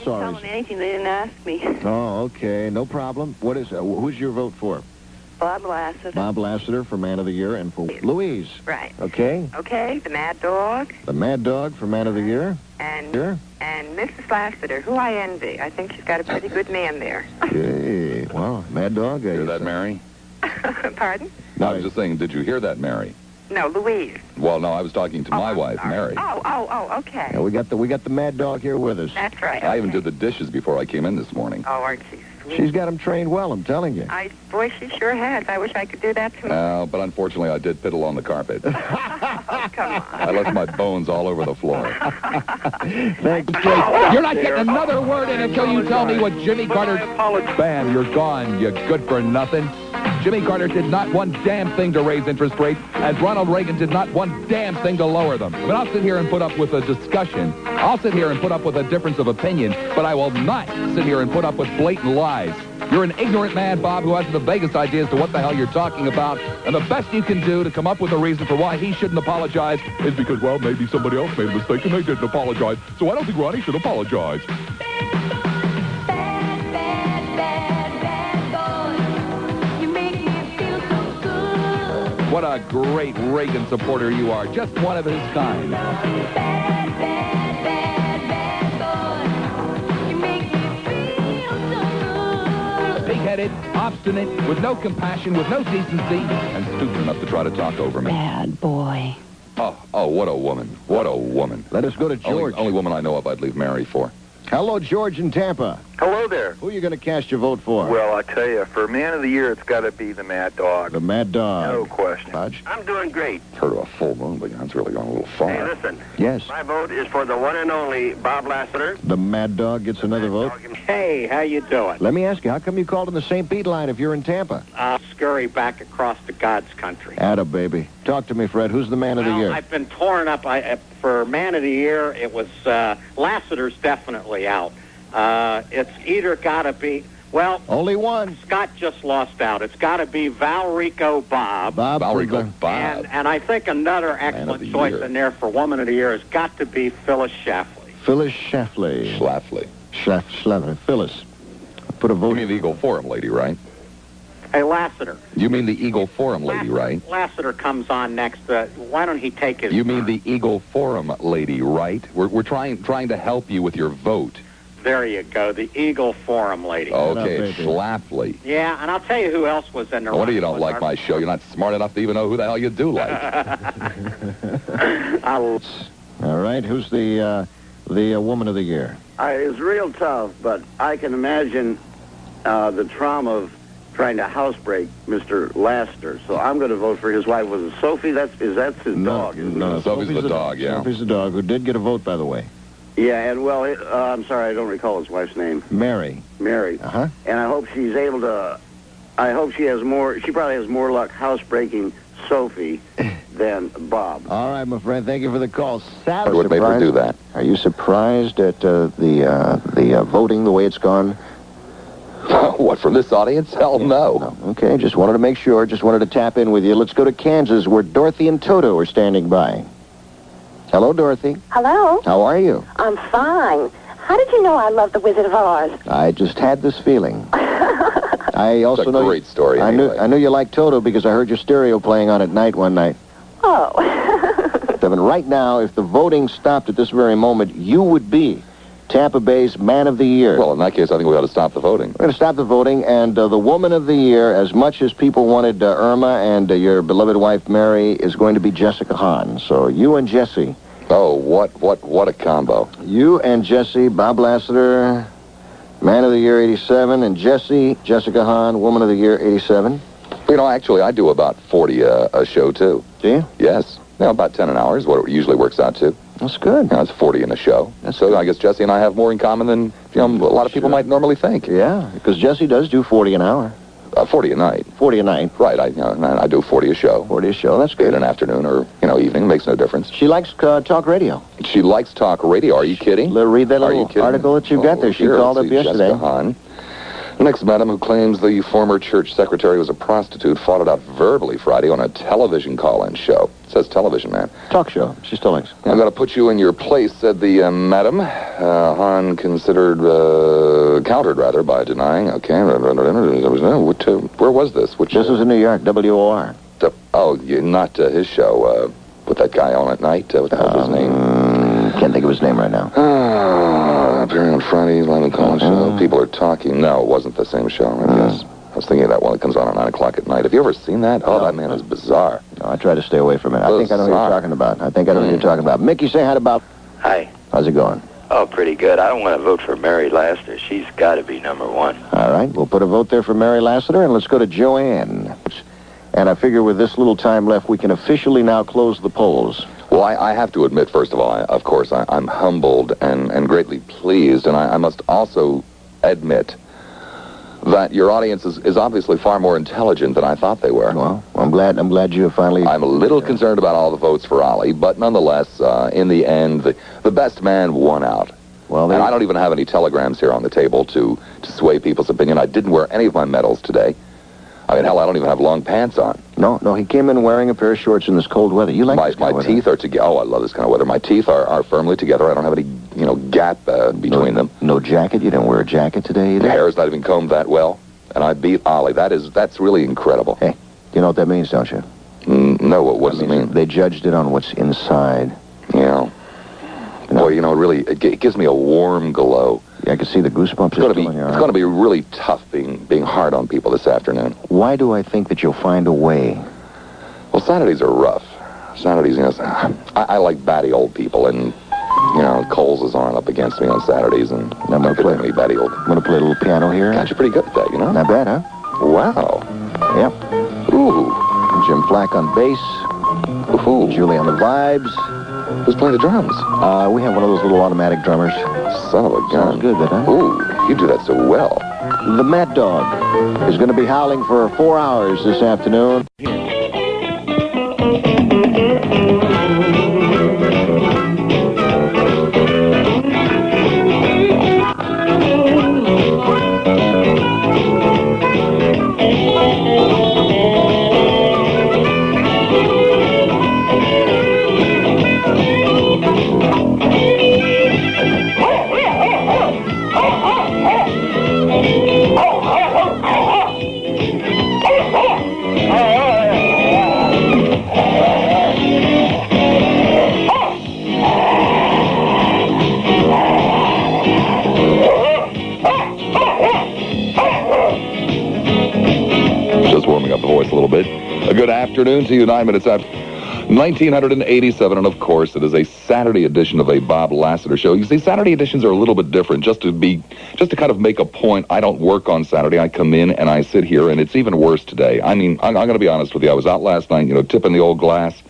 Sorry. Tell them anything. They didn't ask me. Oh, okay. No problem. What is who's your vote for? Bob Lassiter. Bob Lassiter for Man of the Year and for Louise. Right. Okay. Okay, the Mad Dog. The Mad Dog for Man of the Year. And Sure. and Mrs. Lassiter, who I envy. I think she's got a pretty good man there. Okay. Well, Mad Dog. Hear that, Mary? Pardon? No, I was just saying, did you hear that, Mary? No, Louise. Well, no, I was talking to my I'm wife, sorry. Mary. Oh, okay. Yeah, we got the Mad Dog here with us. That's right. I even okay. did the dishes before I came in this morning. Oh, aren't she sweet? She's got him trained well, I'm telling you. Boy, she sure has. I wish I could do that too. But unfortunately, I did piddle on the carpet. Oh, come on. I left my bones all over the floor. Thanks. You're not getting another word in until you tell me what Jimmy Carter... Bam, you're gone, you good for nothing. Jimmy Carter did not one damn thing to raise interest rates, as Ronald Reagan did not one damn thing to lower them. I mean, I'll sit here and put up with a discussion. I'll sit here and put up with a difference of opinion, but I will not sit here and put up with blatant lies. You're an ignorant man, Bob, who has the vaguest idea as to what the hell you're talking about, and the best you can do to come up with a reason for why he shouldn't apologize is because, well, maybe somebody else made a mistake and they didn't apologize, so I don't think Ronnie should apologize. What a great Reagan supporter you are. Just one of his kind. Big-headed, obstinate, with no compassion, with no decency, and stupid enough to try to talk over me. Bad boy. Oh, what a woman. What a woman. Let us go to George. Only woman I know of I'd leave Mary for. Hello, George in Tampa. Hello there. Who are you going to cast your vote for? Well, I tell you, for Man of the Year, it's got to be the Mad Dog. The Mad Dog. No question. Budge? I'm doing great. Heard of a full moon, but that's really gone a little far. Hey, listen. Yes. My vote is for the one and only Bob Lassiter. The Mad Dog gets another vote? Hey, how you doing? Let me ask you, how come you called in the St. Pete line if you're in Tampa? I'll scurry back across to God's country. Atta baby. Talk to me, Fred. Who's the Man of the Year? I've been torn up. For Man of the Year, it was Lassiter's definitely out. It's either got to be, well... Only one. Scott just lost out. It's got to be Valrico Bob. Valrico Bob. And I think another excellent choice in there for Woman of the Year has got to be Phyllis Schlafly. Phyllis Schlafly. Schlafly. Phyllis. Put a vote. You mean the Eagle Forum lady, right? Hey, Lassiter. You mean the Eagle Forum lady, right? Lassiter comes on next. Why don't he take his... You mean the Eagle Forum lady, right? We're trying to help you with your vote. There you go, the Eagle Forum lady. Okay, Schlafly. Yeah, and I'll tell you who else was in there. No wonder you don't like my show. You're not smart enough to even know who the hell you do like. All right, who's the Woman of the Year? It's real tough, but I can imagine the trauma of trying to housebreak Mr. Lassiter. So I'm going to vote for his wife. Was it Sophie? That's his dog, isn't it? No, Sophie's the dog, yeah. Sophie's the dog, who did get a vote, by the way. Yeah, and well, I'm sorry, I don't recall his wife's name. Mary. Uh-huh. And I hope she's able to... I hope she has more... She probably has more luck housebreaking Sophie than Bob. All right, my friend. Thank you for the call. What would make her do that? Are you surprised at the voting, the way it's gone? What, from this audience? Hell no. Okay, just wanted to make sure. Just wanted to tap in with you. Let's go to Kansas, where Dorothy and Toto are standing by. Hello, Dorothy. Hello. How are you? I'm fine. How did you know I love The Wizard of Oz? I just had this feeling. I also it's a know great story. I anyway. knew you liked Toto because I heard your stereo playing on at night one night. Oh. Devin, right now, if the voting stopped at this very moment, you would be Tampa Bay's Man of the Year. Well, in that case, I think we ought to stop the voting. We're going to stop the voting, and the Woman of the Year, as much as people wanted Irma and your beloved wife Mary, is going to be Jessica Hahn. So you and Jesse. Oh, what a combo. You and Jesse, Bob Lassiter, Man of the Year 87, and Jessica Hahn, Woman of the Year 87. You know, actually, I do about 40 a show, too. Do you? Yes. About 10 an hour is what it usually works out to. That's good. It's 40 in a show. So I guess Jesse and I have more in common than a lot of people might normally think. Yeah, because Jesse does do 40 an hour. 40 a night. 40 a night. Right. I do 40 a show. 40 a show. That's good. In an afternoon or evening makes no difference. She likes talk radio. She likes talk radio. Are you kidding? Read that little article that you got there. She called up yesterday. Jessica Hahn. The next madam, who claims the former church secretary was a prostitute, fought it out verbally Friday on a television call-in show. It says television, man. Talk show. She still likes. I'm going to put you in your place, said the madam. Hahn countered by denying. Okay. Where was this? This was in New York, WOR. Not his show with that guy on at night. What the hell's his name? Can't think of his name right now. Appearing on Friday, 11 call show. People are talking. No, it wasn't the same show, I guess. I was thinking of that one that comes on at 9 o'clock at night. Have you ever seen that? Oh, that man is bizarre. No, I try to stay away from it. I think I know who you're talking about. Mickey, say hi to Bob. Hi. How's it going? Oh, pretty good. I don't want to vote for Mary Lassiter. She's got to be number one. All right, we'll put a vote there for Mary Lassiter, and let's go to Joanne. And I figure with this little time left, we can officially now close the polls. Well, I have to admit, first of all, of course, I'm humbled and greatly pleased, and I must also admit that your audience is obviously far more intelligent than I thought they were. Well, I'm glad you have finally... I'm a little concerned about all the votes for Ollie, but nonetheless, in the end, the best man won out. Well, and I don't even have any telegrams here on the table to sway people's opinion. I didn't wear any of my medals today. I mean, hell, I don't even have long pants on. No, he came in wearing a pair of shorts in this cold weather. You like this kind of weather? My teeth are together. Oh, I love this kind of weather. My teeth are firmly together. I don't have any, gap between them. No jacket? You didn't wear a jacket today either? The hair is not even combed that well. And I beat Ollie. That's really incredible. Hey, you know what that means, don't you? No, what does it mean? They judged it on what's inside. Yeah. Boy, it gives me a warm glow. Yeah, I can see the goosebumps. It's going to be really tough being hard on people this afternoon. Why do I think that you'll find a way? Well, Saturdays are rough. Saturdays, I like batty old people, and Coles is on up against me on Saturdays, and I'm going to play any batty old. I'm going to play a little piano here. Got you pretty good at that, Not bad, huh? Wow. Yep. Ooh. Jim Flack on bass. Ooh. Julie on the vibes. Who's playing the drums? We have one of those little automatic drummers. Son of a gun. Sounds good, huh? Ooh, you do that so well. The Mad Dog is going to be howling for 4 hours this afternoon. Warming up the voice a little bit. A good afternoon to you. 9 minutes after 1987, and of course, it is a Saturday edition of a Bob Lassiter show. You see, Saturday editions are a little bit different. Just to kind of make a point, I don't work on Saturday. I come in and I sit here, and it's even worse today. I mean, I'm going to be honest with you. I was out last night, tipping the old glass.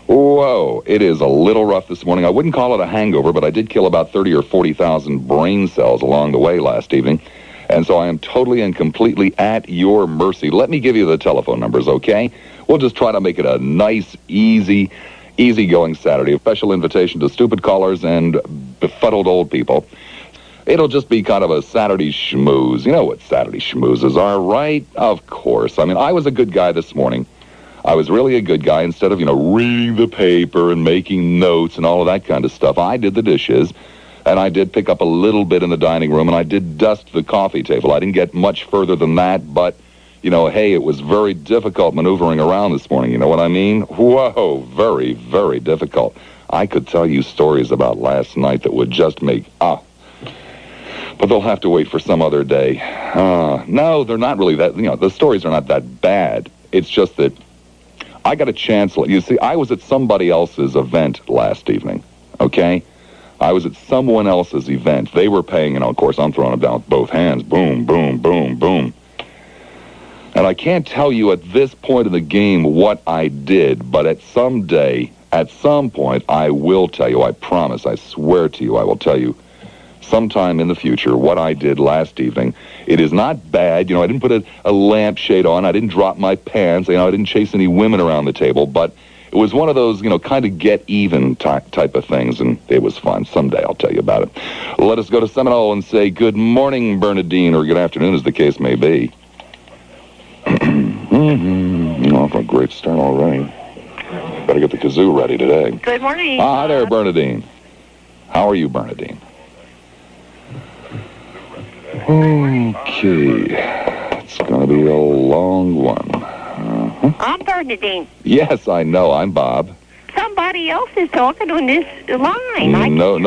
Whoa, it is a little rough this morning. I wouldn't call it a hangover, but I did kill about 30 or 40,000 brain cells along the way last evening. And so I am totally and completely at your mercy. Let me give you the telephone numbers, okay? We'll just try to make it a nice, easy-going Saturday. A special invitation to stupid callers and befuddled old people. It'll just be kind of a Saturday schmooze. You know what Saturday schmoozes are, right? Of course. I mean, I was a good guy this morning. I was really a good guy. Instead of, reading the paper and making notes and all of that kind of stuff, I did the dishes. And I did pick up a little bit in the dining room, and I did dust the coffee table. I didn't get much further than that, but, hey, it was very difficult maneuvering around this morning. You know what I mean? Whoa, very, very difficult. I could tell you stories about last night that would just make, but they'll have to wait for some other day. No, they're not really that, the stories are not that bad. It's just that I got a chance. You see, I was at somebody else's event last evening, okay? I was at someone else's event. They were paying, of course, I'm throwing them down with both hands. Boom, boom, boom, boom. And I can't tell you at this point in the game what I did, but at some point, I will tell you. I promise, I swear to you, I will tell you sometime in the future what I did last evening. It is not bad. I didn't put a lampshade on. I didn't drop my pants. I didn't chase any women around the table, but It was one of those, kind of get even type of things, and it was fun. Someday I'll tell you about it. Let us go to Seminole and say good morning, Bernadine, or good afternoon, as the case may be. Off a great start already. Better get the kazoo ready today. Good morning. Hi there, Bernadine. How are you, Bernadine? Okay. It's going to be a long one. I'm Bernadine. Yes, I know. I'm Bob. Somebody else is talking on this line. No,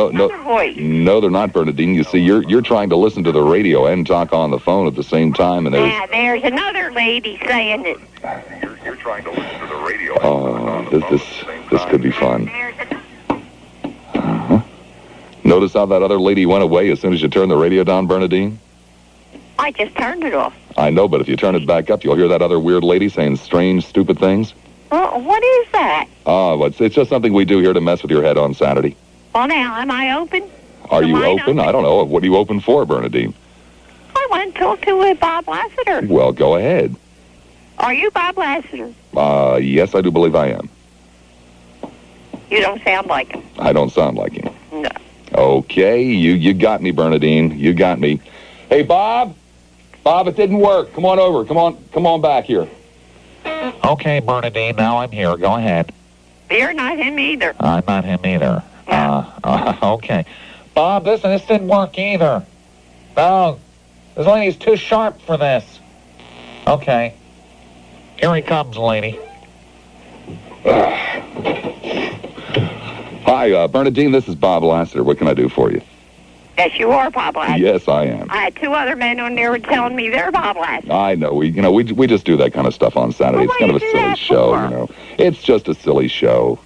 voice. No, they're not, Bernadine. You see, you're trying to listen to the radio and talk on the phone at the same time, and there's another lady saying it. You're trying to listen to the radio. Oh, this could be fun. Notice how that other lady went away as soon as you turned the radio down, Bernadine? I just turned it off. I know, but if you turn it back up, you'll hear that other weird lady saying strange, stupid things. What is that? Oh, it's just something we do here to mess with your head on Saturday. Well, now, am I open? Are you open? I don't know. What are you open for, Bernadine? I want to talk to Bob Lassiter. Well, go ahead. Are you Bob Lassiter? Yes, I do believe I am. You don't sound like him. I don't sound like him. No. Okay, you got me, Bernadine. You got me. Hey, Bob. Bob, it didn't work. Come on over. Come on back here. Okay, Bernadine, now I'm here. Go ahead. You're not him either. I'm not him either. No. Okay. Bob, this didn't work either. No, this lady's too sharp for this. Okay. Here he comes, lady. Hi, Bernadine, this is Bob Lassiter. What can I do for you? Yes, you are Bob Lassiter. Yes, I am. I had two other men on there telling me they're Bob Lassiter. I know. We just do that kind of stuff on Saturday. Well, it's kind of a silly show, It's just a silly show.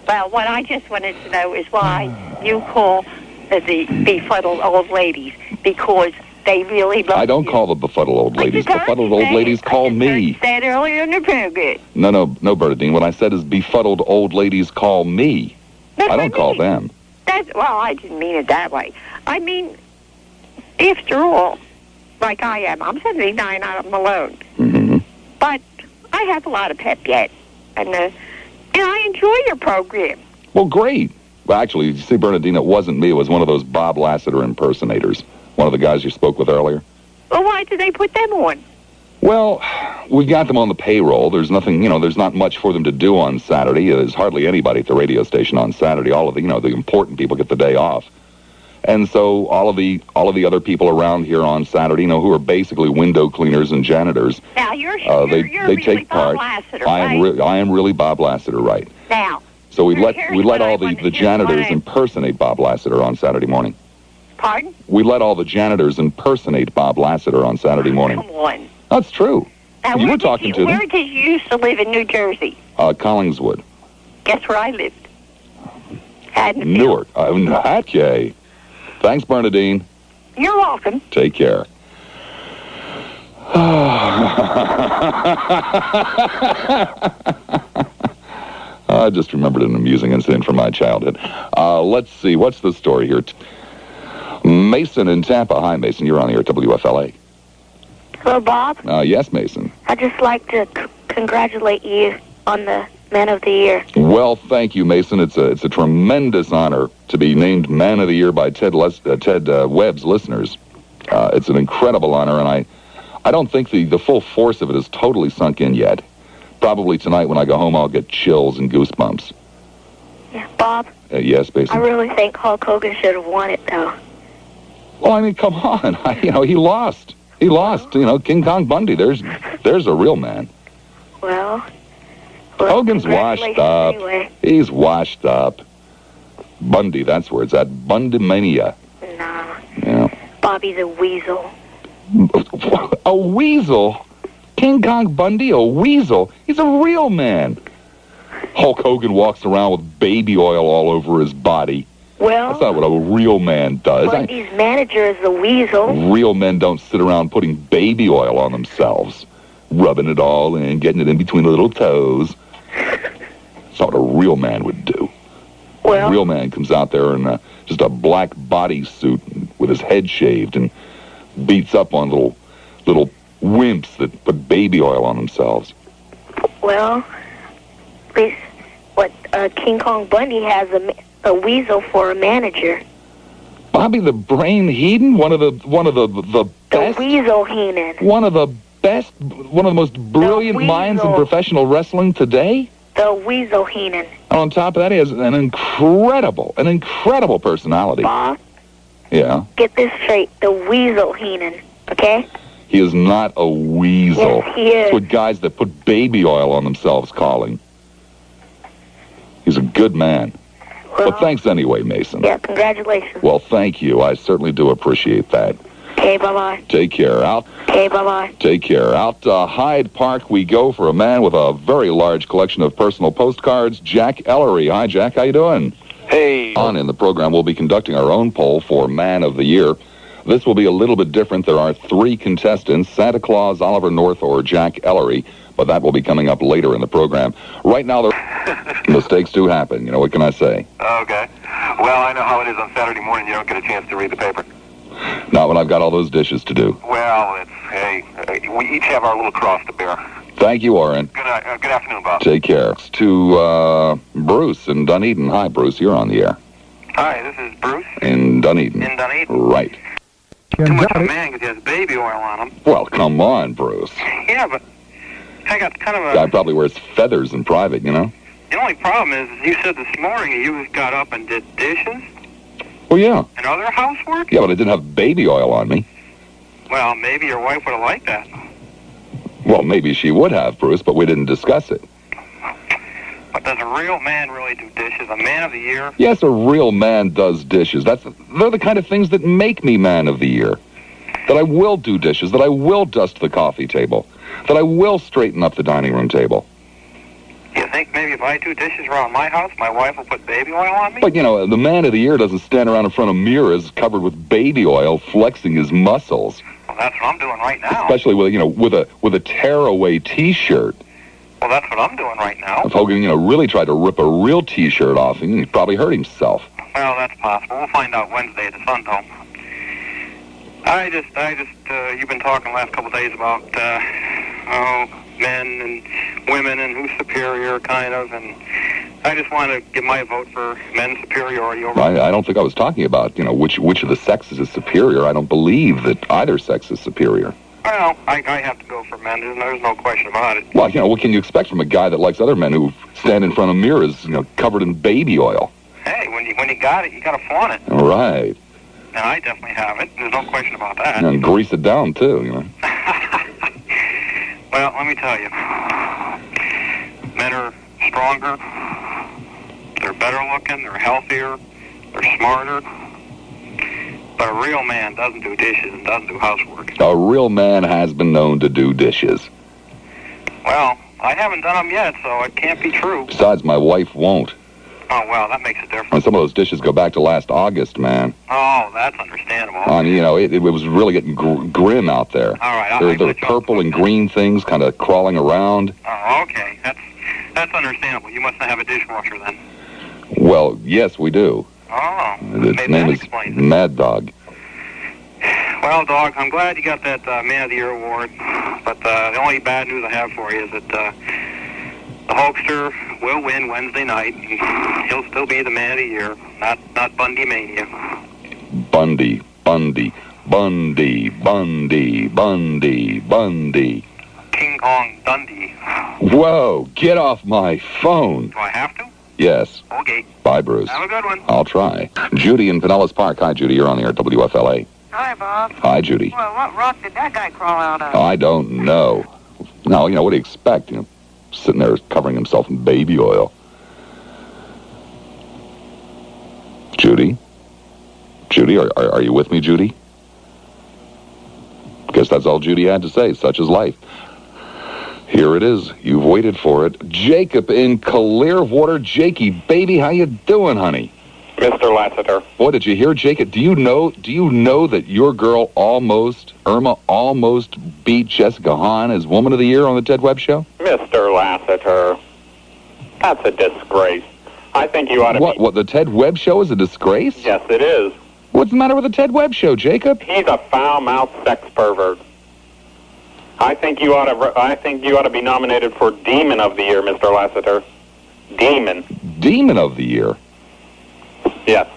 Well, what I just wanted to know is why you call the befuddled old ladies, because they really love I don't call the befuddled old ladies. Befuddled old ladies call me. I said earlier in the program. No, Bernadine. What I said is befuddled old ladies call me. I don't call them. Well, I didn't mean it that way. I mean, after all, like I am, I'm 79, I'm alone. Mm-hmm. But I have a lot of pep yet, and I enjoy your program. Well, great. Well, actually, you see, Bernadine, it wasn't me. It was one of those Bob Lassiter impersonators, one of the guys you spoke with earlier. Well, why did they put them on? Well, we've got them on the payroll. There's nothing, there's not much for them to do on Saturday. There's hardly anybody at the radio station on Saturday. All of the, the important people get the day off. And so all of the other people around here on Saturday, who are basically window cleaners and janitors. Now, you're they really take Bob part. Lassiter, I am really Bob Lassiter, right? Now. So we let all the janitors impersonate Bob Lassiter on Saturday morning. Pardon? We let all the janitors impersonate Bob Lassiter on Saturday morning. Come on. That's true. Now, you were talking to them. Where did you used to live in New Jersey? Collingswood. Guess where I lived? Newark. Okay. Thanks, Bernadine. You're welcome. Take care. I just remembered an amusing incident from my childhood. Let's see. What's the story here? Mason in Tampa. Hi, Mason. You're on the air at WFLA. Hello, Bob. Yes, Mason. I'd just like to congratulate you on the Man of the Year. Well, thank you, Mason. It's a tremendous honor to be named Man of the Year by Tedd Webb's listeners. It's an incredible honor, and I don't think the full force of it is totally sunk in yet. Probably tonight when I go home, I'll get chills and goosebumps. Yeah, Bob? Yes, Mason? I really think Hulk Hogan should have won it, though. Well, I mean, come on. He lost. He lost. King Kong Bundy. There's a real man. Well, Hogan's washed up. Anyway. He's washed up. Bundy, that's where it's at. Bundymania. Nah. Yeah. Bobby's a weasel. A weasel? King Kong Bundy, a weasel? He's a real man. Hulk Hogan walks around with baby oil all over his body. Well, that's not what a real man does. Bundy's manager is a weasel. Real men don't sit around putting baby oil on themselves, rubbing it all in, getting it in between the little toes. That's not what a real man would do. Well, a real man comes out there in just a black bodysuit with his head shaved and beats up on little wimps that put baby oil on themselves. Well, at least King Kong Bundy has a weasel for a manager. Bobby the Brain Heenan, one of the best. The Weasel Heenan. One of the best, one of the most brilliant minds in professional wrestling today. The Weasel Heenan. And on top of that, he has an incredible personality. Bob? Yeah? Get this straight. The Weasel Heenan, okay? He is not a weasel. Yes, he is. That's what guys that put baby oil on themselves calling. He's a good man. Well, thanks anyway, Mason. Yeah, congratulations. Well, thank you. I certainly do appreciate that. Okay, bye-bye. Take care. Out. Okay, bye-bye. Take care. Out to Hyde Park we go for a man with a very large collection of personal postcards, Jack Ellery. Hi, Jack. How you doing? Hey. On in the program, we'll be conducting our own poll for Man of the Year. This will be a little bit different. There are 3 contestants, Santa Claus, Oliver North, or Jack Ellery, but that will be coming up later in the program. Right now, mistakes do happen. You know, what can I say? Okay. Well, I know how it is on Saturday morning. You don't get a chance to read the paper. Not when I've got all those dishes to do. Well, hey, we each have our little cross to bear. Thank you, Warren. Good afternoon, Bob. Take care. To Bruce in Dunedin. Hi, Bruce. You're on the air. Hi, this is Bruce. In Dunedin. In Dunedin? Right. Too much of a man because he has baby oil on him. Well, come on, Bruce. Yeah, but I got kind of a... Guy probably wears feathers in private, you know? The only problem is you said this morning you got up and did dishes Well, yeah. and other housework? Yeah, but I didn't have baby oil on me. Well, maybe your wife would have liked that. Well, maybe she would have, Bruce, but we didn't discuss it. But does a real man really do dishes? A Man of the Year? Yes, a real man does dishes. They're the kind of things that make me Man of the Year. That I will do dishes, that I will dust the coffee table, that I will straighten up the dining room table. You think maybe if I do dishes around my house, my wife will put baby oil on me? But, you know, the Man of the Year doesn't stand around in front of mirrors covered with baby oil, flexing his muscles. Well, that's what I'm doing right now. Especially with, you know, with a tearaway T-shirt. Well, that's what I'm doing right now. If Hogan, you know, really tried to rip a real T-shirt off him, he'd probably hurt himself. Well, that's possible. We'll find out Wednesday at the Sun Dome. You've been talking the last couple of days about, men and women and who's superior, kind of, and I just want to give my vote for men's superiority over... I don't think I was talking about, you know, which of the sexes is superior. I don't believe that either sex is superior. Well, I have to go for men. There's no question about it. Well, you know, what can you expect from a guy that likes other men who stand in front of mirrors, you know, covered in baby oil? Hey, when you got it, you got to flaunt it. All right. And I definitely have it. There's no question about that. And grease it down, too, you know. Well, let me tell you. Men are stronger. They're better looking. They're healthier. They're smarter. But a real man doesn't do dishes and doesn't do housework. A real man has been known to do dishes. Well, I haven't done them yet, so it can't be true. Besides, my wife won't. Oh, well, that makes a difference. And some of those dishes go back to last August, man. Oh, that's understandable. I mean, you know, it was really getting grim out there. All right. There were purple and green things kind of crawling around. Oh, okay. That's understandable. You must not have a dishwasher then. Well, yes, we do. Oh, Its name is Mad Dog. Well, Dog, I'm glad you got that Man of the Year award. But the only bad news I have for you is that the Hulkster will win Wednesday night. He'll still be the Man of the Year, not Bundy Mania. Bundy. King Kong Dundee. Whoa, get off my phone. Do I have to? Yes. Okay. Bye, Bruce. Have a good one. I'll try. Judy in Pinellas Park. Hi, Judy. You're on the air at WFLA. Hi, Bob. Hi, Judy. Well, what rock did that guy crawl out of? I don't know. No, you know, what do you expect? You know, sitting there covering himself in baby oil. Judy? Judy, are you with me, Judy? Guess that's all Judy had to say. Such is life. Here it is. You've waited for it. Jacob in Clearwater. Jakey, baby, how you doing, honey? Mr. Lassiter. Boy, did you hear, Jacob? Do you know that your girl Irma almost beat Jessica Hahn as Woman of the Year on the Tedd Webb show? Mr. Lassiter, that's a disgrace. I think you ought to What, the Tedd Webb show is a disgrace? Yes, it is. What's the matter with the Tedd Webb show, Jacob? He's a foul-mouthed sex pervert. I think you ought to be nominated for Demon of the Year, Mr. Lassiter. Demon. Demon of the Year. Yes.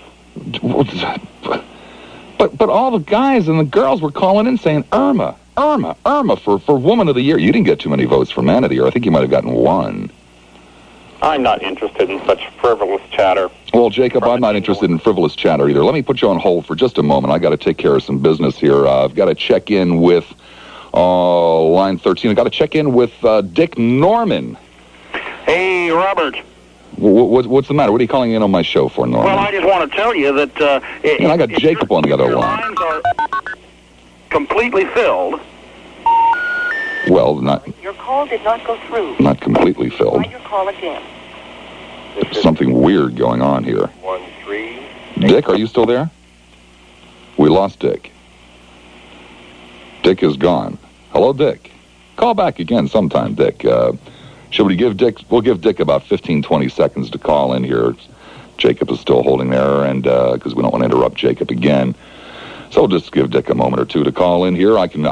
But all the guys and the girls were calling in saying, Irma for Woman of the Year. You didn't get too many votes for Man of the Year. I think you might have gotten one. I'm not interested in such frivolous chatter. Well, Jacob, I'm not interested in frivolous chatter either. Let me put you on hold for just a moment. I got to take care of some business here. I've got to check in with line 13. I've got to check in with Dick Norman. Hey, Robert. What's the matter? What are you calling in on my show for, Norman? Well, I just want to tell you that... I got Jacob on the other line. Lines are completely filled. Well, not... Your call did not go through. Not completely filled. Try your call again. There's something weird going on here. 13. Dick, are you still there? We lost Dick. Dick is gone. Hello, Dick. Call back again sometime, Dick. Should we give Dick... We'll give Dick about 15, 20 seconds to call in here. Jacob is still holding there, and because we don't want to interrupt Jacob again. So we'll just give Dick a moment or two to call in here. I can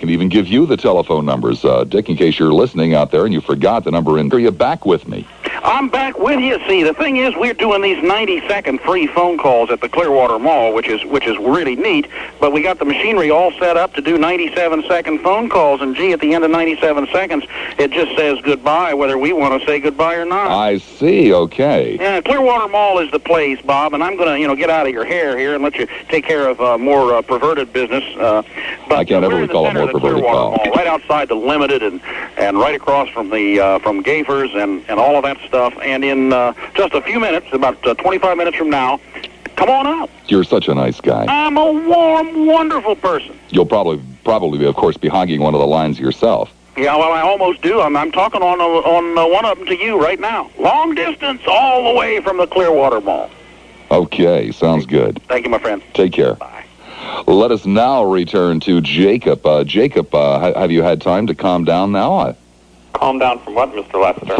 even give you the telephone numbers, Dick, in case you're listening out there and you forgot the number in. Are you back with me? I'm back with you. See, the thing is, we're doing these 90-second free phone calls at the Clearwater Mall, which is really neat. But we got the machinery all set up to do 97-second phone calls, and gee, at the end of 97 seconds, it just says goodbye, whether we want to say goodbye or not. I see. Okay. Yeah, Clearwater Mall is the place, Bob, and I'm going to get out of your hair here and let you take care of more perverted business. But I can't ever recall a more perverted call. Mall, right outside the Limited and right across from the from Gaffer's and all of that stuff. And in just a few minutes, about 25 minutes from now, come on out. You're such a nice guy. I'm a warm, wonderful person. You'll probably, of course, be hogging one of the lines yourself. Yeah, well, I almost do. I'm talking on one of them to you right now. Long distance, all the way from the Clearwater Mall. Okay, sounds good. Thank you, my friend. Take care. Bye. Let us now return to Jacob. Jacob, have you had time to calm down now? Calm down from what, Mr. Lassiter?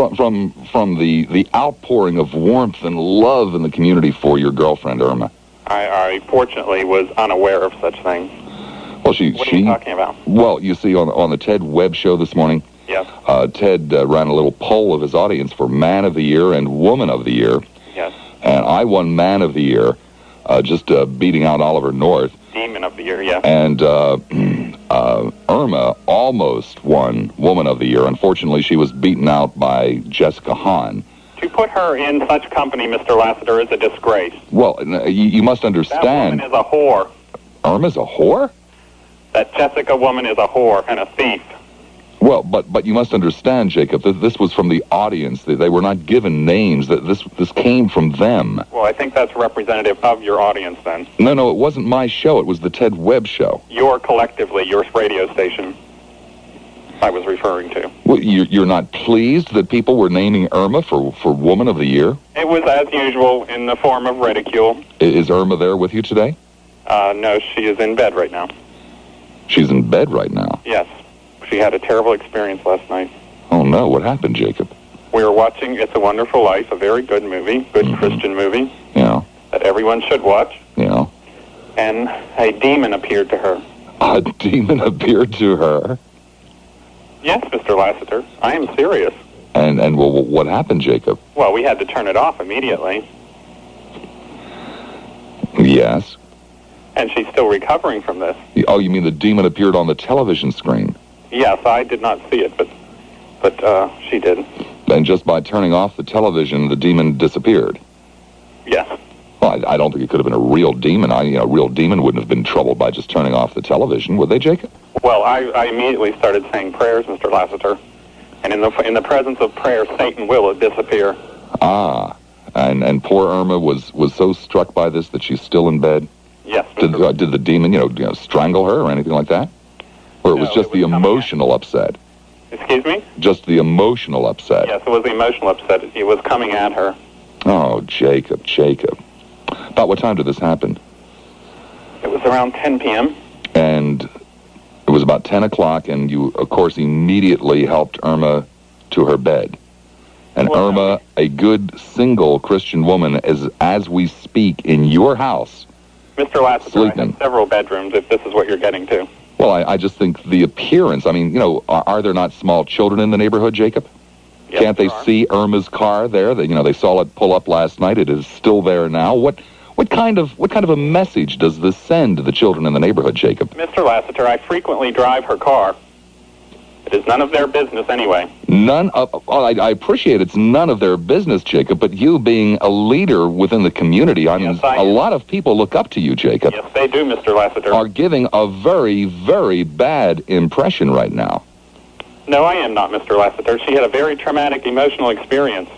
From the outpouring of warmth and love in the community for your girlfriend, Irma. I fortunately was unaware of such things. Well, what are you talking about? Well, you see, on the Tedd Webb show this morning, yes. Ted ran a little poll of his audience for Man of the Year and Woman of the Year. Yes. And I won Man of the Year, just beating out Oliver North. Demon of the Year, yes. And Irma almost won Woman of the Year. Unfortunately, she was beaten out by Jessica Hahn. To put her in such company, Mr. Lassiter, is a disgrace. Well, you must understand... That woman is a whore. Irma's a whore? That Jessica woman is a whore and a thief. Well, but you must understand, Jacob, that this was from the audience. They were not given names. That this came from them. Well, I think that's representative of your audience, then. No, it wasn't my show. It was the Tedd Webb show. Your radio station, I was referring to. Well, you're not pleased that people were naming Irma for Woman of the Year? It was, as usual, in the form of ridicule. Is Irma there with you today? No, she is in bed right now. She's in bed right now? Yes. She had a terrible experience last night. Oh, no. What happened, Jacob? We were watching It's a Wonderful Life, a very good movie, good Christian movie. Yeah. That everyone should watch. Yeah. And a demon appeared to her. A demon appeared to her? Yes, Mr. Lassiter. I am serious. And well, what happened, Jacob? Well, we had to turn it off immediately. Yes. And she's still recovering from this. Oh, you mean the demon appeared on the television screen? Yes, I did not see it, but she did. And just by turning off the television, the demon disappeared? Yes. Well, I don't think it could have been a real demon. A real demon wouldn't have been troubled by just turning off the television, would they, Jacob? Well, I immediately started saying prayers, Mr. Lassiter. And in the presence of prayer, Satan will disappear. Ah, and poor Irma was so struck by this that she's still in bed? Yes. Did the demon, strangle her or anything like that? Or it was just the emotional upset? Excuse me? Just the emotional upset? Yes, it was the emotional upset. It was coming at her. Oh, Jacob. About what time did this happen? It was around 10 p.m. And it was about 10 o'clock, and you, of course, immediately helped Irma to her bed. And well, Irma, a good single Christian woman, is, as we speak, in your house. Mr. Lassiter, I have several bedrooms, if this is what you're getting to. Well, I just think the appearance, are there not small children in the neighborhood, Jacob? Yes, Can't they there are. see Irma's car there? They saw it pull up last night. It is still there now. What kind of a message does this send to the children in the neighborhood, Jacob? Mr. Lassiter, I frequently drive her car. It is none of their business anyway. I appreciate it's none of their business, Jacob, but you being a leader within the community, I mean, a lot of people look up to you, Jacob. Yes, they do, Mr. Lassiter. Are giving a very, very bad impression right now. No, I am not, Mr. Lassiter. She had a very traumatic emotional experience.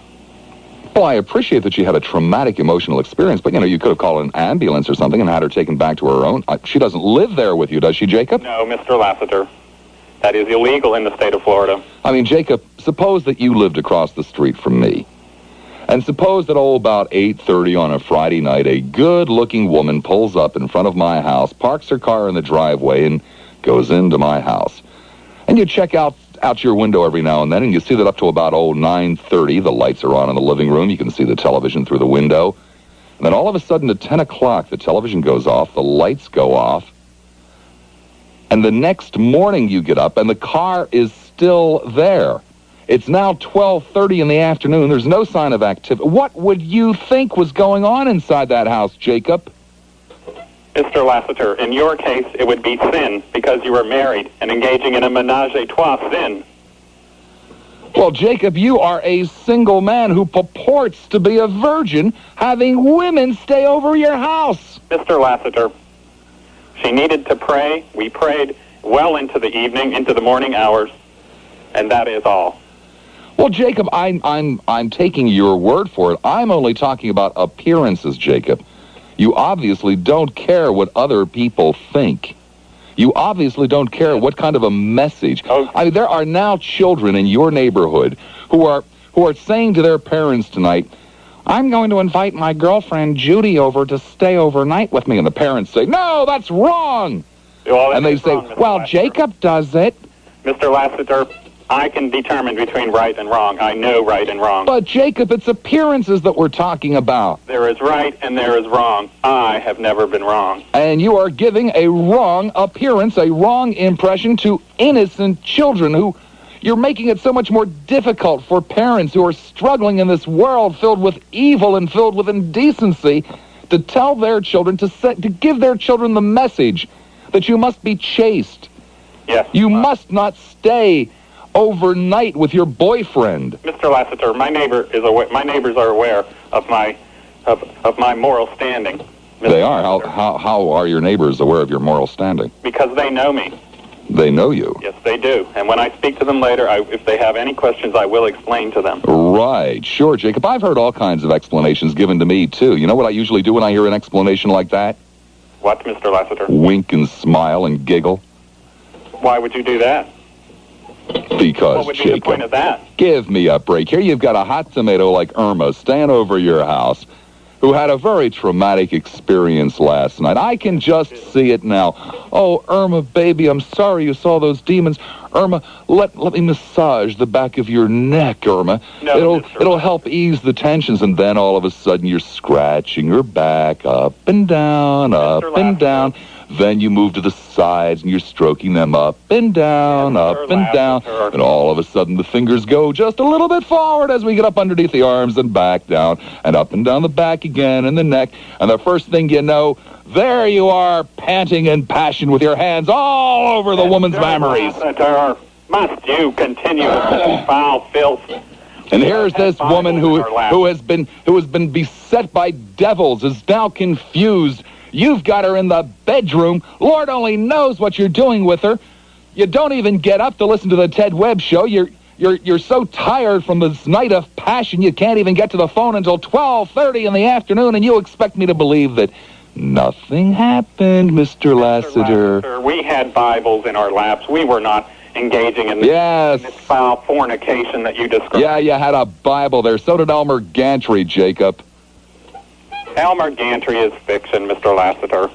Well, I appreciate that she had a traumatic emotional experience, but, you could have called an ambulance or something and had her taken back to her own. She doesn't live there with you, does she, Jacob? No, Mr. Lassiter. That is illegal in the state of Florida. I mean, Jacob, suppose that you lived across the street from me. And suppose that, about 8:30 on a Friday night, a good-looking woman pulls up in front of my house, parks her car in the driveway, and goes into my house. And you check out your window every now and then, and you see that up to about 9:30, the lights are on in the living room. You can see the television through the window. And then all of a sudden at 10 o'clock, the television goes off, the lights go off, and the next morning you get up and the car is still there. It's now 12:30 in the afternoon. There's no sign of activity. What would you think was going on inside that house, Jacob? Mr. Lassiter, in your case, it would be sin because you were married and engaging in a menage a trois sin. Well, Jacob, you are a single man who purports to be a virgin, having women stay over your house. Mr. Lassiter, she needed to pray. We prayed well into the evening, into the morning hours, and that is all. Well, Jacob, I'm taking your word for it. I'm only talking about appearances, Jacob. You obviously don't care what other people think. You obviously don't care what kind of a message. Okay. I mean, there are now children in your neighborhood who are saying to their parents tonight, I'm going to invite my girlfriend Judy over to stay overnight with me. And the parents say, no, that's wrong. Well, and they say, well, Lassiter. Jacob does it. Mr. Lassiter, I can determine between right and wrong. I know right and wrong. But, Jacob, it's appearances that we're talking about. There is right and there is wrong. I have never been wrong. And you are giving a wrong appearance, a wrong impression to innocent children who... You're making it so much more difficult for parents who are struggling in this world filled with evil and filled with indecency to tell their children, to give their children the message that you must be chaste. Yes. You must not stay overnight with your boyfriend. Mr. Lassiter, my neighbors are aware of my moral standing. They are. How are your neighbors aware of your moral standing? Because they know me. They know you. Yes, they do. And when I speak to them later, if they have any questions, I will explain to them. Right. Sure, Jacob. I've heard all kinds of explanations given to me, too. You know what I usually do when I hear an explanation like that? What, Mr. Lassiter? Wink and smile and giggle. Why would you do that? Because, what would be Jacob, the point of that? Give me a break. Here you've got a hot tomato like Irma staying over your house who had a very traumatic experience last night. I can just see it now. Oh, Irma, baby, I'm sorry you saw those demons. Irma, let me massage the back of your neck, Irma. No, it'll help ease the tensions, and then all of a sudden you're scratching your back up and down, up and down. Then you move to the sides and you're stroking them up and down, up and down. And all of a sudden the fingers go just a little bit forward as we get up underneath the arms and back down and up and down the back again and the neck. And the first thing you know, there you are, panting in passion with your hands all over the woman's mammaries. Must you continue with this foul filth? And here's this woman who has been beset by devils, is now confused. You've got her in the bedroom. Lord only knows what you're doing with her. You don't even get up to listen to the Tedd Webb show. You're so tired from this night of passion you can't even get to the phone until 12:30 in the afternoon, and you expect me to believe that nothing happened, Mr. Lassiter. We had Bibles in our laps. We were not engaging in this foul fornication that you described. Yeah, you had a Bible there. So did Elmer Gantry, Jacob. Elmer Gantry is fiction, Mr. Lassiter.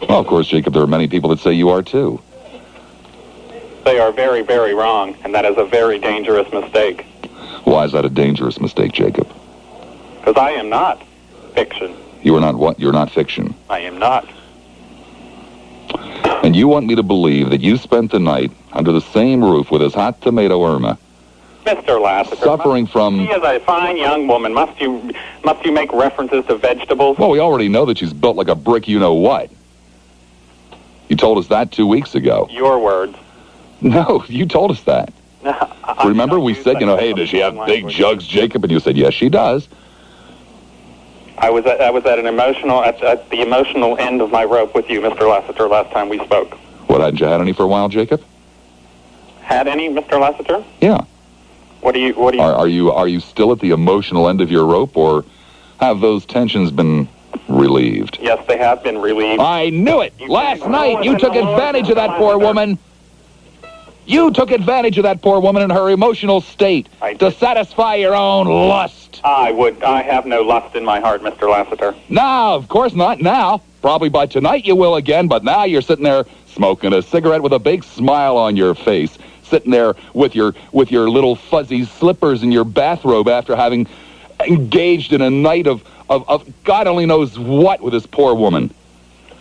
Well, of course, Jacob, there are many people that say you are, too. They are very, very wrong, and that is a very dangerous mistake. Why is that a dangerous mistake, Jacob? Because I am not fiction. You are not what? You're not fiction. I am not. And you want me to believe that you spent the night under the same roof with this hot tomato Irma, Mr. Lassiter. Suffering from... She is a fine young woman. Must you make references to vegetables? Well, we already know that she's built like a brick you-know-what. You told us that 2 weeks ago. Your words. No, you told us that. Remember, we said, hey, does she have big jugs, Jacob? And you said, yes, she does. I was at the emotional end of my rope with you, Mr. Lassiter, last time we spoke. What, hadn't you had any for a while, Jacob? Had any, Mr. Lassiter? Yeah. What do you? Are you still at the emotional end of your rope, or have those tensions been relieved? Yes, they have been relieved. I knew it! Last night, you took advantage of that poor woman. You took advantage of that poor woman in her emotional state to satisfy your own lust. I have no lust in my heart, Mr. Lassiter. No, of course not now. Probably by tonight you will again, but now you're sitting there smoking a cigarette with a big smile on your face, sitting there with your little fuzzy slippers and your bathrobe after having engaged in a night of God only knows what with this poor woman.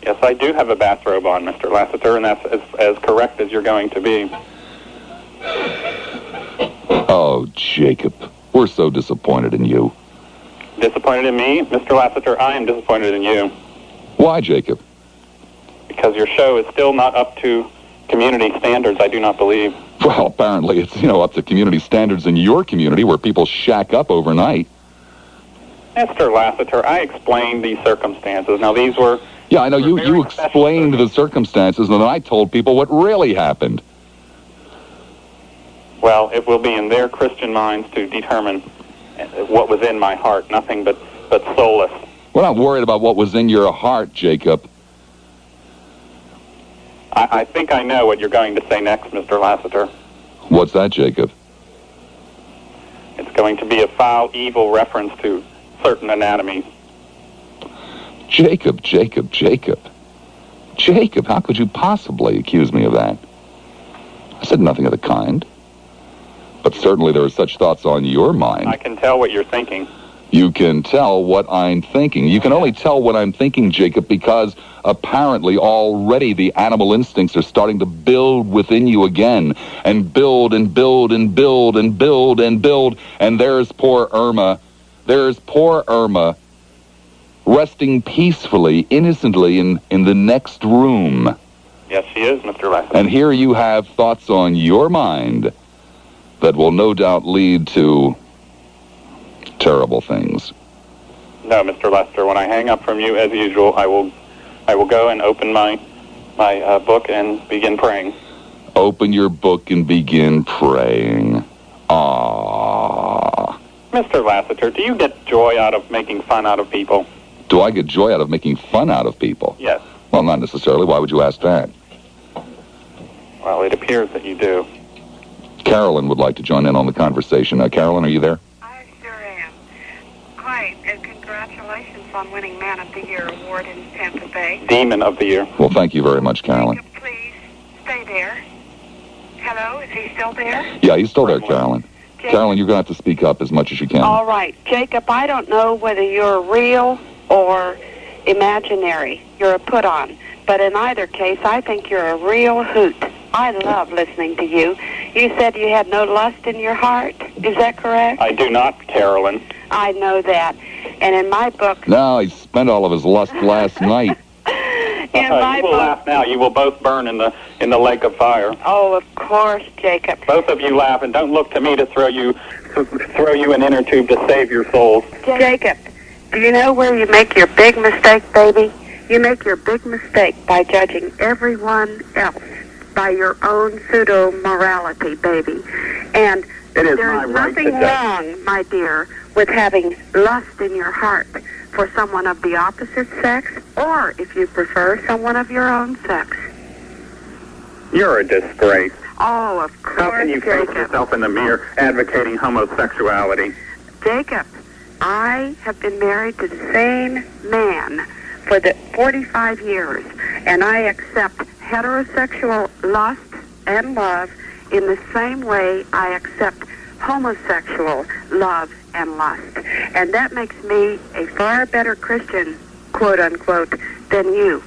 Yes, I do have a bathrobe on, Mr. Lassiter, and that's as correct as you're going to be. Oh, Jacob, we're so disappointed in you. Disappointed in me? Mr. Lassiter, I am disappointed in you. Why, Jacob? Because your show is still not up to community standards, I do not believe. Well, apparently it's, up to community standards in your community where people shack up overnight. Mr. Lassiter, I explained these circumstances. Now, these were... Yeah, I know. You explained the circumstances, and then I told people what really happened. Well, it will be in their Christian minds to determine what was in my heart, nothing but solace. We're not worried about what was in your heart, Jacob. I think I know what you're going to say next, Mr. Lassiter. What's that, Jacob? It's going to be a foul, evil reference to certain anatomies. Jacob, how could you possibly accuse me of that? I said nothing of the kind. But certainly there are such thoughts on your mind. I can tell what you're thinking. You can tell what I'm thinking. You can only tell what I'm thinking, Jacob, because apparently already the animal instincts are starting to build within you again. And build and build and build and build and build. And there's poor Irma. Resting peacefully, innocently in the next room. Yes, she is, Mr. Lassiter. And here you have thoughts on your mind that will no doubt lead to terrible things. No, Mr. Lassiter, when I hang up from you, as usual, I will go and open my book and begin praying. Open your book and begin praying. Ah. Mr. Lassiter, do you get joy out of making fun out of people? Do I get joy out of making fun out of people? Yes. Well, not necessarily. Why would you ask that? Well, it appears that you do. Carolyn would like to join in on the conversation. Carolyn, are you there? I sure am. Hi, and congratulations on winning Man of the Year award in Tampa Bay. Demon of the Year. Well, thank you very much, Carolyn. Jacob, please stay there. Hello, is he still there? Yeah, he's still there, Carolyn. Jacob? Carolyn, you're going to have to speak up as much as you can. All right. Jacob, I don't know whether you're real or imaginary. You're a put-on. But in either case, I think you're a real hoot. I love listening to you. You said you had no lust in your heart. Is that correct? I do not, Carolyn. I know that. And in my book... No, he spent all of his lust last night. In my you will book... laugh now. You will both burn in the lake of fire. Oh, of course, Jacob. Both of you laugh, and don't look to me to throw you an inner tube to save your souls. Jacob, do you know where you make your big mistake, baby? You make your big mistake by judging everyone else by your own pseudo-morality, baby. And there's nothing wrong, my dear, with having lust in your heart for someone of the opposite sex, or, if you prefer, someone of your own sex. You're a disgrace. Oh, of course, How can you face Jacob. yourself in the mirror advocating homosexuality? Jacob, I have been married to the same man for the 45 years, and I accept heterosexual lust and love in the same way I accept homosexual love and lust. And that makes me a far better Christian, quote unquote, than you.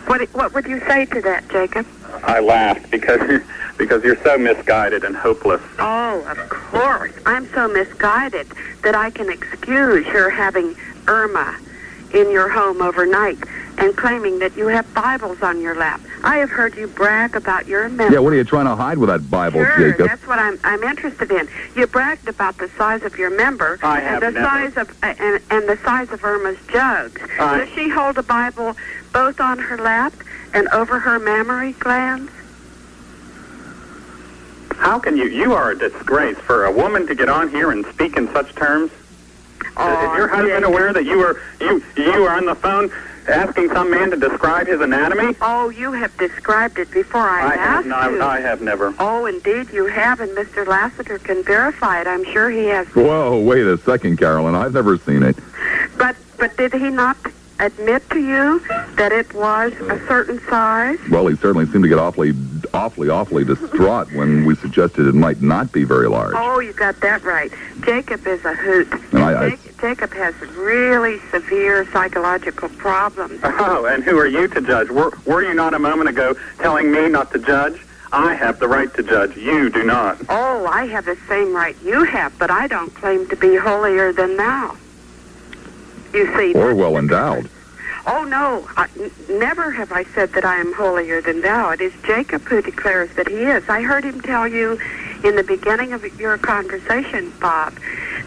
What would you say to that, Jacob? I laughed because you're so misguided and hopeless. Oh, of course. I'm so misguided that I can excuse your having Irma in your home overnight and claiming that you have Bibles on your lap. I have heard you brag about your memory. Yeah, what are you trying to hide with that Bible, sure, Jacob? That's what I'm interested in. You bragged about the size of your member and the size of Irma's jugs. Does she hold a Bible both on her lap and over her mammary glands? How can you? You are a disgrace for a woman to get on here and speak in such terms. Oh, is your husband aware that you are on the phone asking some man to describe his anatomy? Oh, you have described it before I asked you. I have never. Oh, indeed you have, and Mr. Lassiter can verify it. I'm sure he has. Whoa, wait a second, Carolyn. I've never seen it. But did he not admit to you that it was a certain size? Well, he certainly seemed to get awfully distraught when we suggested it might not be very large. Oh, you got that right. Jacob is a hoot. And Jacob has really severe psychological problems. Oh, and who are you to judge? Were you not a moment ago telling me not to judge? I have the right to judge. You do not. Oh, I have the same right you have, but I don't claim to be holier than thou. You see. Or well endowed. Oh, no. Never have I said that I am holier than thou. It is Jacob who declares that he is. I heard him tell you in the beginning of your conversation, Bob,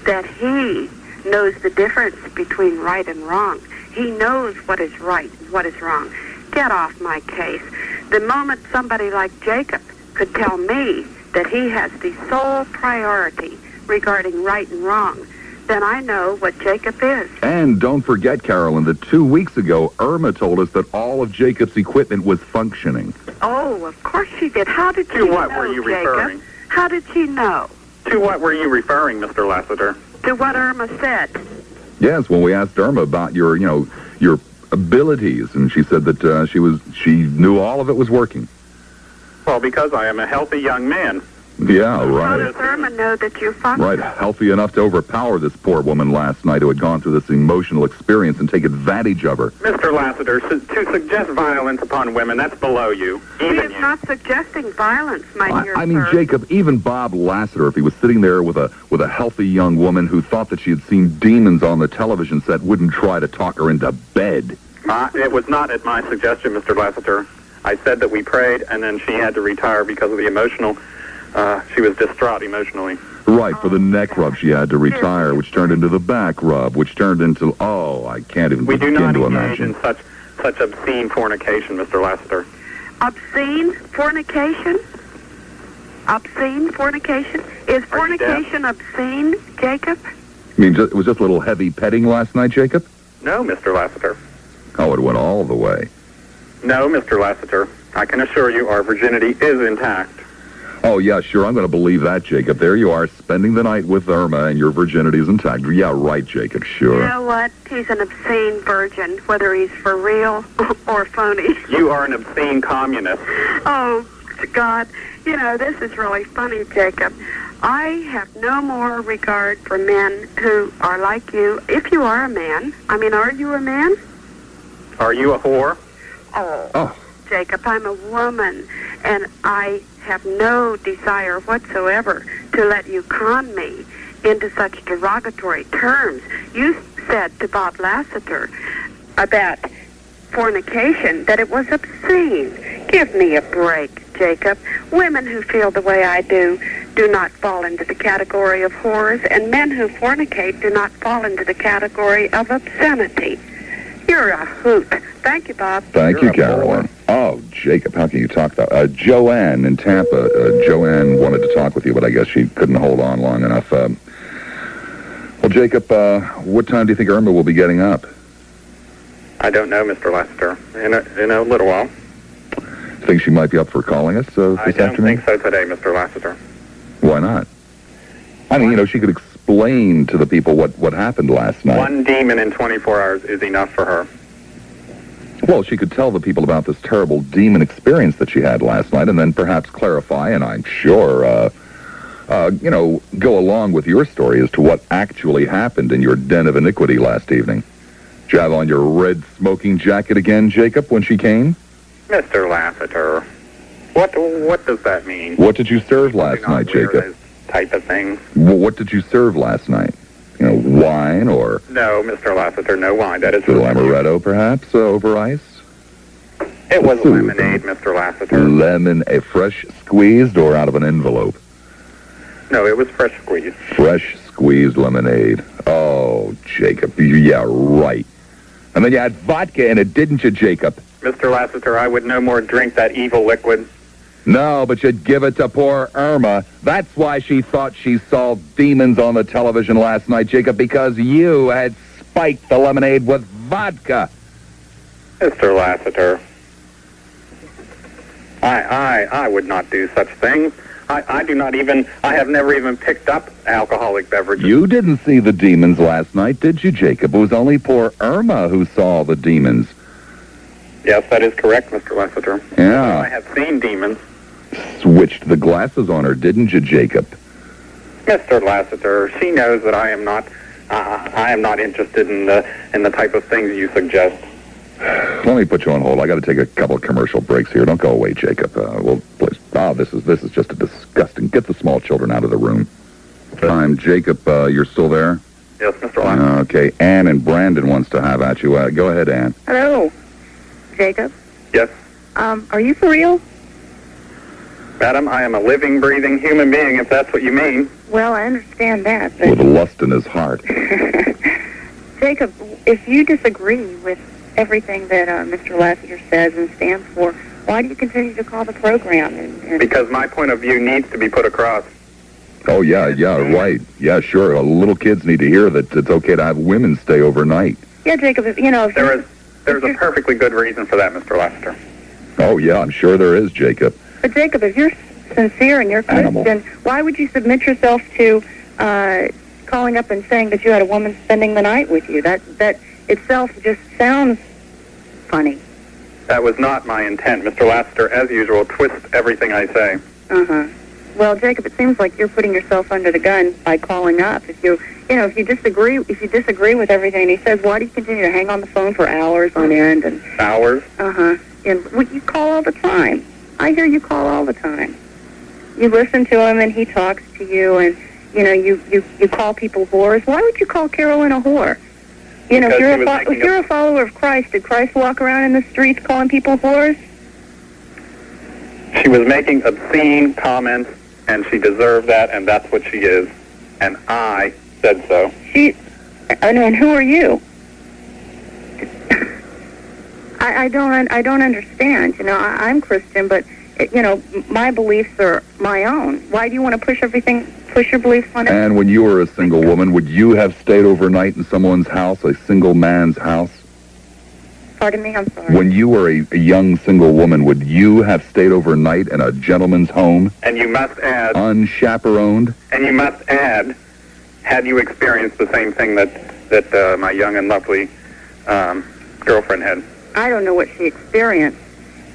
that he knows the difference between right and wrong. He knows what is right and what is wrong. Get off my case. The moment somebody like Jacob could tell me that he has the sole priority regarding right and wrong, then I know what Jacob is. And don't forget, Carolyn, that 2 weeks ago, Irma told us that all of Jacob's equipment was functioning. Oh, of course she did. How did she know, To what were you referring? How did she know? To what were you referring, Mr. Lassiter? To what Irma said. Yes, when we asked Irma about your abilities, and she said that she knew all of it was working. Well, because I am a healthy young man. Yeah, right. How does Irma know that you function? Right, healthy enough to overpower this poor woman last night who had gone through this emotional experience and take advantage of her. Mr. Lassiter, to suggest violence upon women, that's below you. He is not suggesting violence, my dear I mean, sir. Jacob, even Bob Lassiter, if he was sitting there with a healthy young woman who thought that she had seen demons on the television set, wouldn't try to talk her into bed. It was not at my suggestion, Mr. Lassiter. I said that we prayed, and then she had to retire because of the emotional... she was distraught emotionally. Right, for the neck rub she had to retire, which turned into the back rub, which turned into... Oh, I can't even begin to imagine. We do not engage in such obscene fornication, Mr. Lassiter. Obscene fornication? Obscene fornication? Is fornication obscene, Jacob? You mean it was just a little heavy petting last night, Jacob? No, Mr. Lassiter. Oh, it went all the way. No, Mr. Lassiter. I can assure you our virginity is intact. Oh, yeah, sure, I'm going to believe that, Jacob. There you are, spending the night with Irma, and your virginity is intact. Yeah, right, Jacob, sure. You know what? He's an obscene virgin, whether he's for real or phony. You are an obscene communist. Oh, God. You know, this is really funny, Jacob. I have no more regard for men who are like you. If you are a man. I mean, are you a man? Are you a whore? Oh. Jacob, I'm a woman, and I have no desire whatsoever to let you con me into such derogatory terms. You said to Bob Lassiter about fornication that it was obscene. Give me a break, Jacob. Women who feel the way I do not fall into the category of whores, and men who fornicate do not fall into the category of obscenity. You're a hoot. Thank you, Bob. Thank you, Carolyn. Oh, Jacob, how can you talk about... Joanne in Tampa. Joanne wanted to talk with you, but I guess she couldn't hold on long enough. Well, Jacob, what time do you think Irma will be getting up? I don't know, Mr. Lassiter. In a little while. Think she might be up for calling us this afternoon? I don't think so today, Mr. Lassiter. Why not? I mean, she could explain to the people what happened last night. One demon in 24 hours is enough for her. Well, she could tell the people about this terrible demon experience that she had last night and then perhaps clarify, and I'm sure, go along with your story as to what actually happened in your den of iniquity last evening. Did you have on your red smoking jacket again, Jacob, when she came? Mr. Lassiter. What does that mean? What did you serve last night, Jacob? Type of thing. What did you serve last night? You know, wine or... No, Mr. Lassiter, no wine. That is... Amaretto, perhaps, over ice? It was lemonade, Mr. Lassiter. A fresh squeezed or out of an envelope? No, it was fresh squeezed. Fresh squeezed lemonade. Oh, Jacob, yeah, right. And then you had vodka in it, didn't you, Jacob? Mr. Lassiter, I would no more drink that evil liquid. No, but you'd give it to poor Irma. That's why she thought she saw demons on the television last night, Jacob, because you had spiked the lemonade with vodka. Mr. Lassiter, I would not do such things. I have never even picked up alcoholic beverages. You didn't see the demons last night, did you, Jacob? It was only poor Irma who saw the demons. Yes, that is correct, Mr. Lassiter. Yeah. I have seen demons. Switched the glasses on her, didn't you, Jacob? Mr. Lassiter, she knows that I am not interested in the type of things you suggest. Let me put you on hold. I got to take a couple of commercial breaks here. Don't go away, Jacob. This is just a disgusting. Get the small children out of the room. Jacob, you're still there? Yes, Mr. Lassiter. Okay, Ann and Brandon wants to have at you. Go ahead, Ann. Hello, Jacob. Yes. Are you for real? Madam, I am a living, breathing human being, if that's what you mean. Well, I understand that. But... with lust in his heart. Jacob, if you disagree with everything that Mr. Lassiter says and stands for, why do you continue to call the program? Because my point of view needs to be put across. Oh, yeah, right. Yeah, sure. Little kids need to hear that it's okay to have women stay overnight. Yeah, Jacob, there's a perfectly good reason for that, Mr. Lassiter. Oh, yeah, I'm sure there is, Jacob. But, Jacob, if you're sincere and you're Christian, why would you submit yourself to calling up and saying that you had a woman spending the night with you? That itself just sounds funny. That was not my intent. Mr. Lassiter, as usual, twists everything I say. Uh-huh. Well, Jacob, it seems like you're putting yourself under the gun by calling up. If you disagree with everything he says, why do you continue to hang on the phone for hours on end? Hours? Uh-huh. And you call all the time. I hear you call all the time. You listen to him and he talks to you, and you call people whores. Why would you call Carolyn a whore? If you're a follower of Christ, did Christ walk around in the streets calling people whores? She was making obscene comments, and she deserved that, and that's what she is. And I said so. And who are you? I don't understand. I'm Christian, but my beliefs are my own. Why do you want to push your beliefs on it? And when you were a single woman, would you have stayed overnight in someone's house, a single man's house? Pardon me, I'm sorry. When you were a young single woman, would you have stayed overnight in a gentleman's home? And you must add... unchaperoned? And you must add, had you experienced the same thing that my young and lovely girlfriend had? I don't know what she experienced.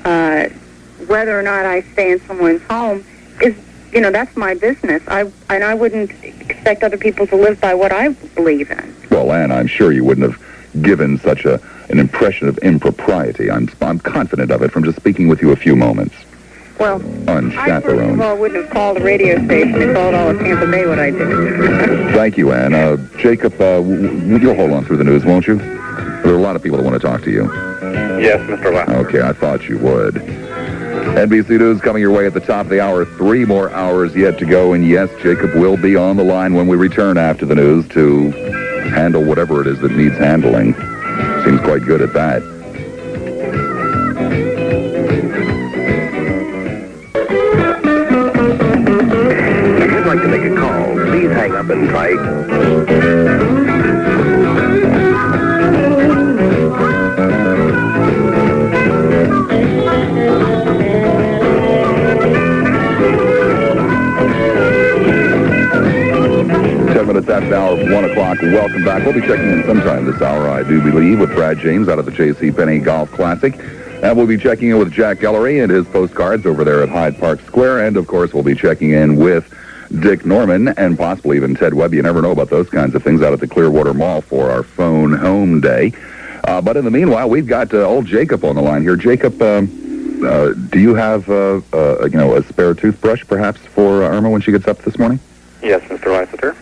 Whether or not I stay in someone's home is, that's my business. I wouldn't expect other people to live by what I believe in. Well, Ann, I'm sure you wouldn't have given such an impression of impropriety. I'm confident of it from just speaking with you a few moments. Well, unchaperoned. I first of all wouldn't have called the radio station and called all of Tampa Bay what I did. Thank you, Ann. Jacob, you'll hold on through the news, won't you? There are a lot of people that want to talk to you. Yes, Mr. Lassiter. Okay, I thought you would. NBC News coming your way at the top of the hour. 3 more hours yet to go. And yes, Jacob will be on the line when we return after the news to handle whatever it is that needs handling. Seems quite good at that. If you'd like to make a call, please hang up and try... Minutes after the hour of 1 o'clock. Welcome back. We'll be checking in sometime this hour, I do believe, with Brad James out of the J.C. Penney Golf Classic. And we'll be checking in with Jack Ellery and his postcards over there at Hyde Park Square. And, of course, we'll be checking in with Dick Norman and possibly even Tedd Webb. You never know about those kinds of things out at the Clearwater Mall for our phone home day. But in the meanwhile, we've got old Jacob on the line here. Jacob, Do you have, a spare toothbrush, perhaps, for Irma when she gets up this morning? Yes, Mr. Lassiter.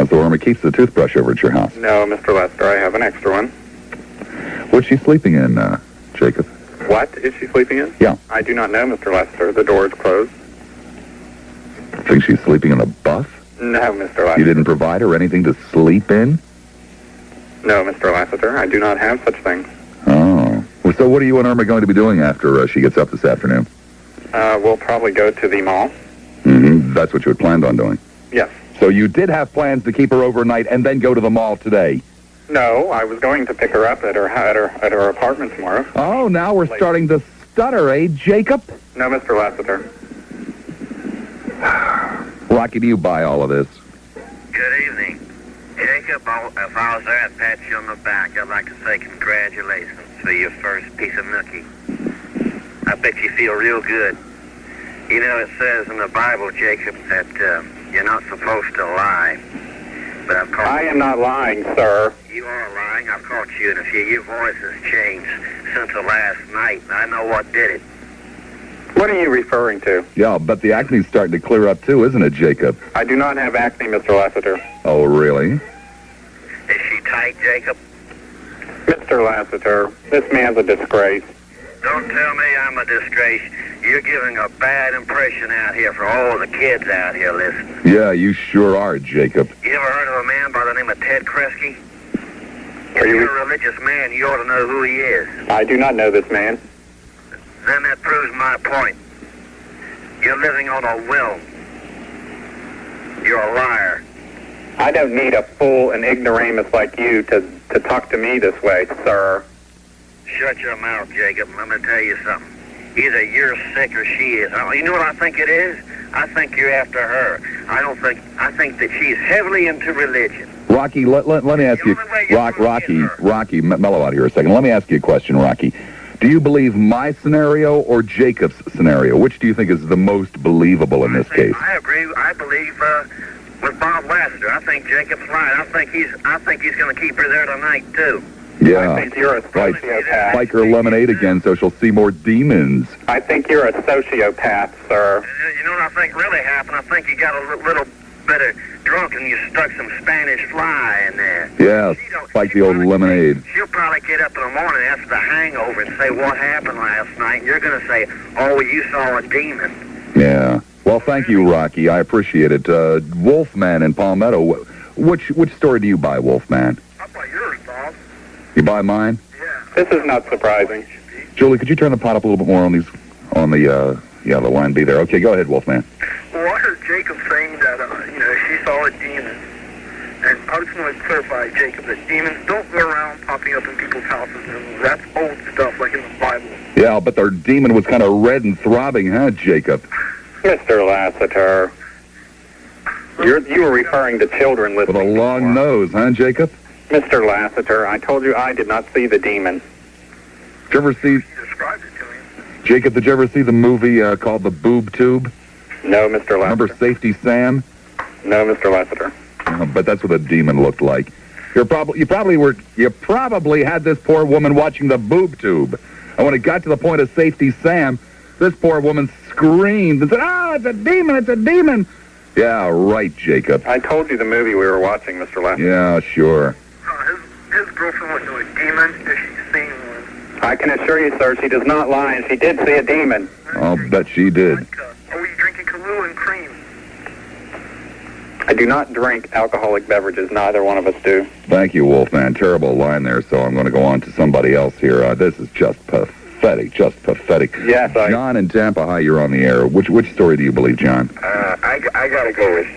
So Irma keeps the toothbrush over at your house. No, Mr. Lassiter, I have an extra one. What's she sleeping in, Jacob? What is she sleeping in? Yeah. I do not know, Mr. Lassiter. The door is closed. Think she's sleeping in a buff? No, Mr. Lassiter. You didn't provide her anything to sleep in? No, Mr. Lassiter. I do not have such things. Oh. Well, so what are you and Irma going to be doing after she gets up this afternoon? We'll probably go to the mall. Mm-hmm. That's what you had planned on doing? Yes. So you did have plans to keep her overnight and then go to the mall today? No, I was going to pick her up at her apartment tomorrow. Oh, now we're starting to stutter, eh, Jacob? No, Mr. Lassiter. Rocky, do you buy all of this? Good evening. Jacob, if I was there, I'd pat you on the back. I'd like to say congratulations for your first piece of nookie. I bet you feel real good. You know, it says in the Bible, Jacob, that you're not supposed to lie. But I've caught I am not lying, sir. You are lying. I've caught you in a few. Your voice has changed since the last night. I know what did it. What are you referring to? Yeah, but the acne's starting to clear up too, isn't it, Jacob? I do not have acne, Mr. Lassiter. Oh, really? Is she tight, Jacob? Mr. Lassiter, this man's a disgrace. Don't tell me I'm a disgrace. You're giving a bad impression out here for all the kids out here listening. Yeah, you sure are, Jacob. You ever heard of a man by the name of Ted Kresge? If you're a religious man, you ought to know who he is. I do not know this man. Then that proves my point. You're living on a will. You're a liar. I don't need a fool and ignoramus like you to talk to me this way, sir. Shut your mouth, Jacob. I'm going to tell you something. Either you're sick or she is. You know what I think it is? I think you're after her. I think that she's heavily into religion. Rocky, let me ask you, Rocky, mellow out here a second. Let me ask you a question, Rocky. Do you believe my scenario or Jacob's scenario? Which do you think is the most believable in this case? I agree. I believe with Bob Lassiter. I think Jacob's right. I think he's going to keep her there tonight too. Yeah. I think you're a sociopath. Like her lemonade again, so she'll see more demons. I think you're a sociopath, sir. You know what I think really happened? I think you got a little bit of drunk and you stuck some Spanish fly in there. Yeah, like the old lemonade. She'll probably get up in the morning after the hangover and say, what happened last night? And you're going to say, oh, you saw a demon. Yeah. Well, thank you, Rocky. I appreciate it. Wolfman in Palmetto. Which story do you buy, Wolfman? I buy yours, Bob. You buy mine? Yeah. This is not surprising. Julie, could you turn the pot up a little bit more on the line B there? Okay, go ahead, Wolfman. Well, I heard Jacob saying that, she saw a demon. And I just want to clarify, Jacob, that demons don't go around popping up in people's houses. And that's old stuff, like in the Bible. Yeah, but their demon was kind of red and throbbing, huh, Jacob? Mr. Lassiter, you were referring to children listening. With a long nose, huh, Jacob? Mr. Lassiter, I told you I did not see the demon. Did you ever see... Described it to me. Jacob, did you ever see the movie called The Boob Tube? No, Mr. Lassiter. Remember Safety Sam? No, Mr. Lassiter. But that's what a demon looked like. You probably had this poor woman watching the Boob Tube. And when it got to the point of Safety Sam, this poor woman screamed and said, "Oh, it's a demon, it's a demon." Yeah, right, Jacob. I told you the movie we were watching, Mr. Lassiter. Yeah, sure. His girlfriend went to a demon if she's seen one. I can assure you, sir, she does not lie, and she did see a demon. I'll bet she did. Are we drinking Kahlua and cream? I do not drink alcoholic beverages. Neither one of us do. Thank you, Wolfman. Terrible line there, so I'm going to go on to somebody else here. This is just pathetic, just pathetic. Yes, John in Tampa, hi, you're on the air. Which story do you believe, John? I got to go with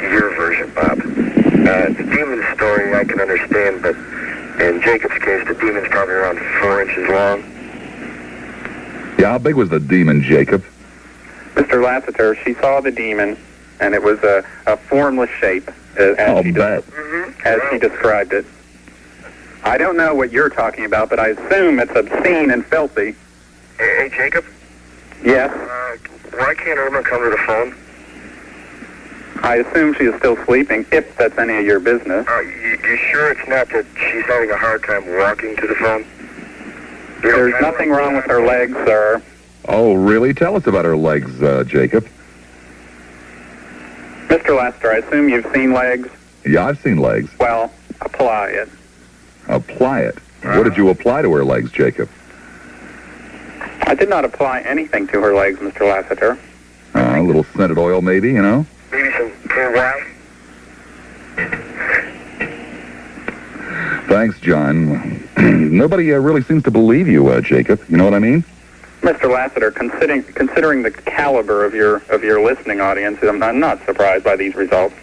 your version, Bob. The demon story I can understand, but in Jacob's case, the demon's probably around 4 inches long. Yeah, how big was the demon, Jacob? Mr. Lassiter, she saw the demon, and it was a formless shape, as she described it. I don't know what you're talking about, but I assume it's obscene and filthy. Hey, Jacob? Yes? Why can't Irma come to the phone? I assume she is still sleeping, if that's any of your business. You sure it's not that she's having a hard time walking to the phone? There's nothing wrong with her legs, sir. Oh, really? Tell us about her legs, Jacob. Mr. Lassiter, I assume you've seen legs? Yeah, I've seen legs. Well, apply it. Apply it? What did you apply to her legs, Jacob? I did not apply anything to her legs, Mr. Lassiter. A little scented oil, maybe, you know? Maybe some pure white. Thanks, John. Nobody really seems to believe you, Jacob. You know what I mean? Mr. Lassiter, considering the caliber of your listening audience, I'm not surprised by these results.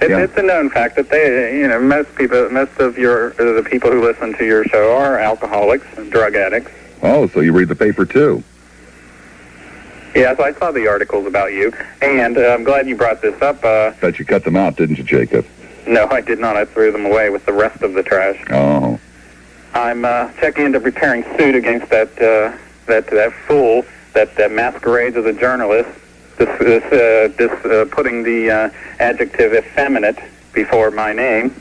It's a known fact that most of the people who listen to your show are alcoholics and drug addicts. Oh, so you read the paper too? Yes, I saw the articles about you, and I'm glad you brought this up. Bet you cut them out, didn't you, Jacob? No, I did not. I threw them away with the rest of the trash. Oh. I'm checking into preparing suit against that fool that masquerades as a journalist. This putting the adjective effeminate before my name.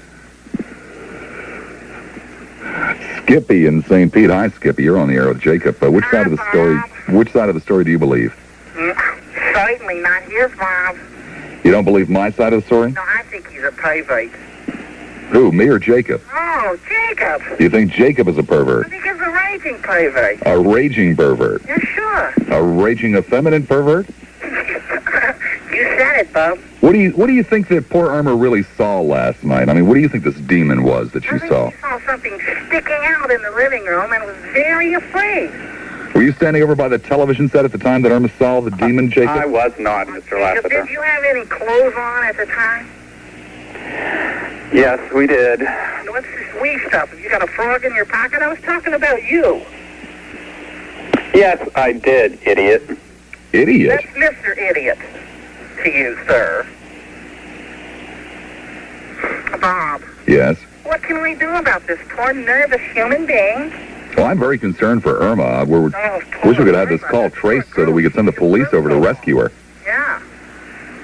Skippy in St. Pete. Hi, Skippy. You're on the air with Jacob. Which side of the story do you believe? Certainly not yours, Bob. You don't believe my side of the story? No, I think he's a pervert. Who, me or Jacob? Oh, Jacob. You think Jacob is a pervert? I think he's a raging pervert. A raging pervert? You're sure? A raging effeminate pervert? You said it, Bob. What do you think that poor Irma really saw last night? I mean, what do you think this demon was that she saw? I saw something sticking out in the living room and was very afraid. Were you standing over by the television set at the time that Irma saw the demon, Jacob? I was not, Mr. Lassiter. Did you have any clothes on at the time? Yes, we did. What's this wee stuff? Have you got a frog in your pocket? I was talking about you. Yes, I did, idiot. Idiot? That's Mr. Idiot to you, sir. Bob. Yes? What can we do about this poor, nervous human being? Well, I'm very concerned for Irma. Wish we could have this call traced so that we could send the police over to rescue her. Yeah.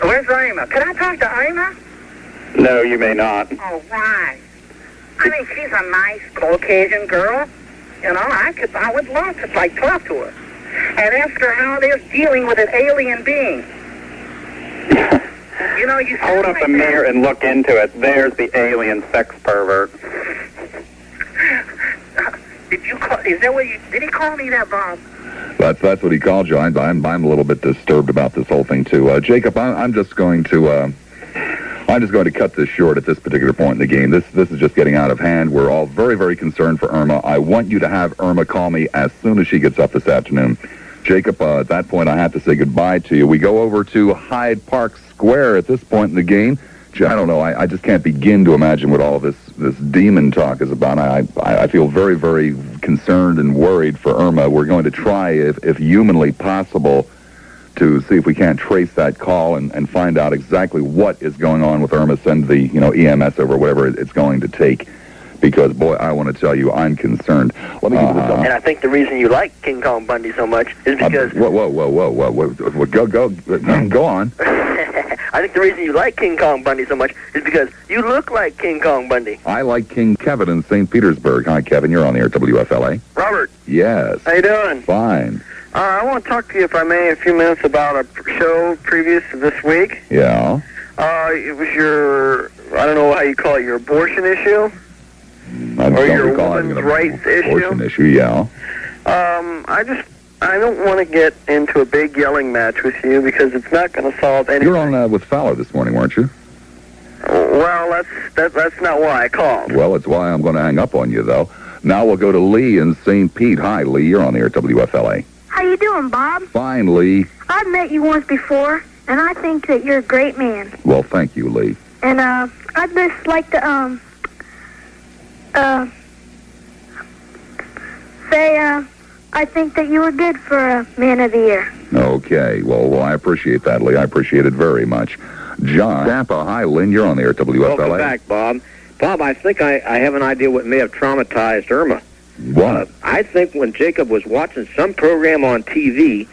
Where's Irma? Can I talk to Irma? No, you may not. Oh, why? I mean, she's a nice Caucasian girl. You know, I would love to, talk to her. And ask her how it is dealing with an alien being. You know, you hold up a mirror and look into it. There's the alien sex pervert. Did you call? Is that what you? Did he call me that, Bob? That's what he called you. I'm a little bit disturbed about this whole thing too. Jacob, I'm just going to cut this short at this particular point in the game. This is just getting out of hand. We're all very, very concerned for Irma. I want you to have Irma call me as soon as she gets up this afternoon. Jacob, at that point, I have to say goodbye to you. We go over to Hyde Park Square at this point in the game. I don't know. I just can't begin to imagine what all this demon talk is about. I feel very, very concerned and worried for Irma. We're going to try, if humanly possible, to see if we can't trace that call and find out exactly what is going on with Irma. Send the EMS over, whatever it's going to take. Because, boy, I want to tell you, I'm concerned. Let me give you And I think the reason you like King Kong Bundy so much is because... Whoa. Go on. I think the reason you like King Kong Bundy so much is because you look like King Kong Bundy. I like King Kevin in St. Petersburg. Hi, Kevin. You're on the air at WFLA. Robert. Yes. How you doing? Fine. I want to talk to you, if I may, a few minutes about a show previous to this week. Yeah. It was your, I don't know how you call it, your abortion issue? Or your women's rights issue? Yeah. I don't want to get into a big yelling match with you because it's not going to solve anything. You're on with Fowler this morning, weren't you? Well, that's not why I called. Well, it's why I'm going to hang up on you, though. Now we'll go to Lee in St. Pete. Hi, Lee. You're on the air at WFLA. How you doing, Bob? Fine, Lee. I've met you once before, and I think that you're a great man. Well, thank you, Lee. And I'd just like to say I think that you were good for a Man of the Year. Okay. Well, I appreciate that, Lee. I appreciate it very much. John. Tampa. Hi, Lynn. You're on the air at WFLA. Welcome back, Bob. Bob, I think I have an idea what may have traumatized Irma. What? I think when Jacob was watching some program on TV,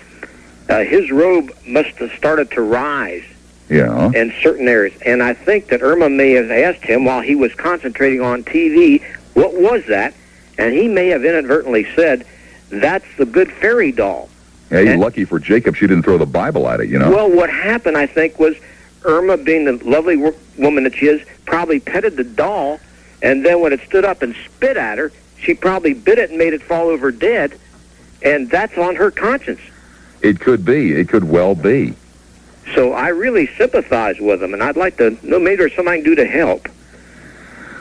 his robe must have started to rise. Yeah. In certain areas. And I think that Irma may have asked him while he was concentrating on TV, what was that? And he may have inadvertently said, that's the good fairy doll. Yeah, you're lucky for Jacob she didn't throw the Bible at it, you know? Well, what happened, I think, was Irma, being the lovely woman that she is, probably petted the doll, and then when it stood up and spit at her, she probably bit it and made it fall over dead, and that's on her conscience. It could be. It could well be. So I really sympathize with him, and I'd like to know maybe there's something I can do to help.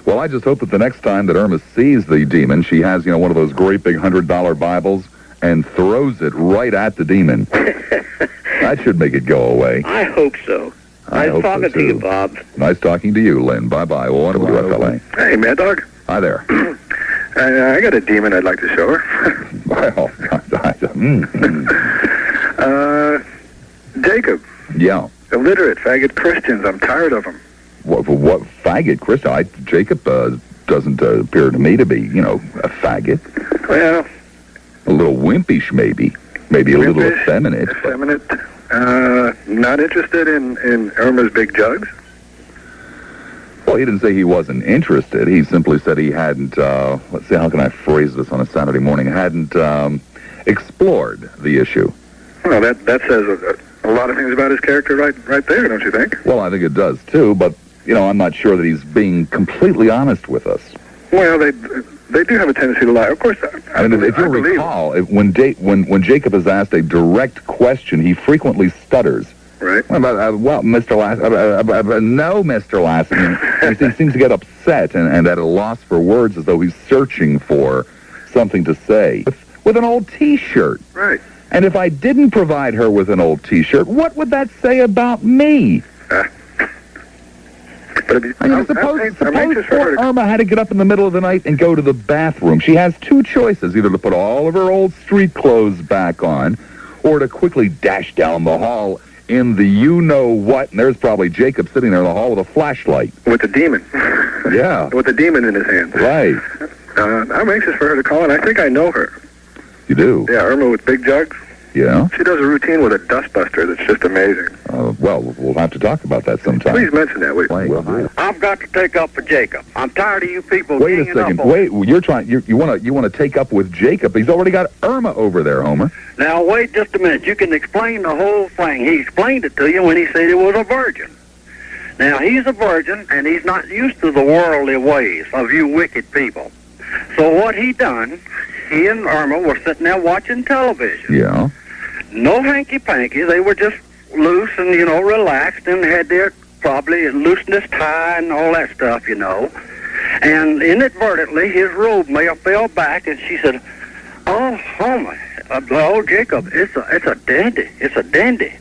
Well, I just hope that the next time that Irma sees the demon, she has, you know, one of those great big $100 Bibles and throws it right at the demon. That should make it go away. I hope so. Nice talking to you, Bob. Nice talking to you, Lynn. Bye-bye. Well, what do we do, FLA? Hey, Mad Dog. Hi there. I got a demon I'd like to show her. Well, Jacob. Yeah. Illiterate, faggot Christians. I'm tired of them. What faggot Christian? Jacob doesn't appear to me to be, you know, a faggot. Well, a little wimpish, maybe a little effeminate. Not interested in Irma's big jugs. Well, he didn't say he wasn't interested. He simply said he hadn't. Let's see, how can I phrase this on a Saturday morning? Hadn't explored the issue. Well, that says a lot of things about his character right there, don't you think? Well, I think it does too, but you know, I'm not sure that he's being completely honest with us. Well, they do have a tendency to lie. Of course, I mean, if you recall, when Jacob is asked a direct question, he frequently stutters. Right. Well, Mr. Lassiter, no, Mr. Lassiter. He seems to get upset and at a loss for words, as though he's searching for something to say. With an old T-shirt. Right. And if I didn't provide her with an old T-shirt, what would that say about me? Suppose poor Irma had to get up in the middle of the night and go to the bathroom. She has two choices, either to put all of her old street clothes back on or to quickly dash down the hall in the you-know-what, and there's probably Jacob sitting there in the hall with a flashlight. With the demon. Yeah. With the demon in his hands. Right. I'm anxious for her to call, and I think I know her. You do? Yeah, Irma with big jugs. Yeah? She does a routine with a dustbuster that's just amazing. Well, we'll have to talk about that sometime. Please mention that. I've got to take up for Jacob. I'm tired of you people Wait a second. Wait, you want to take up with Jacob? He's already got Irma over there, Homer. Now, wait just a minute. You can explain the whole thing. He explained it to you when he said he was a virgin. Now, he's a virgin, and he's not used to the worldly ways of you wicked people. So what he done, he and Irma were sitting there watching television. Yeah. No hanky-panky. They were just loose and, you know, relaxed and had their probably loosened his tie and all that stuff, you know. And inadvertently, his robe may have fell back, and she said, "Oh, Homer, Jacob, it's a dandy. It's a dandy."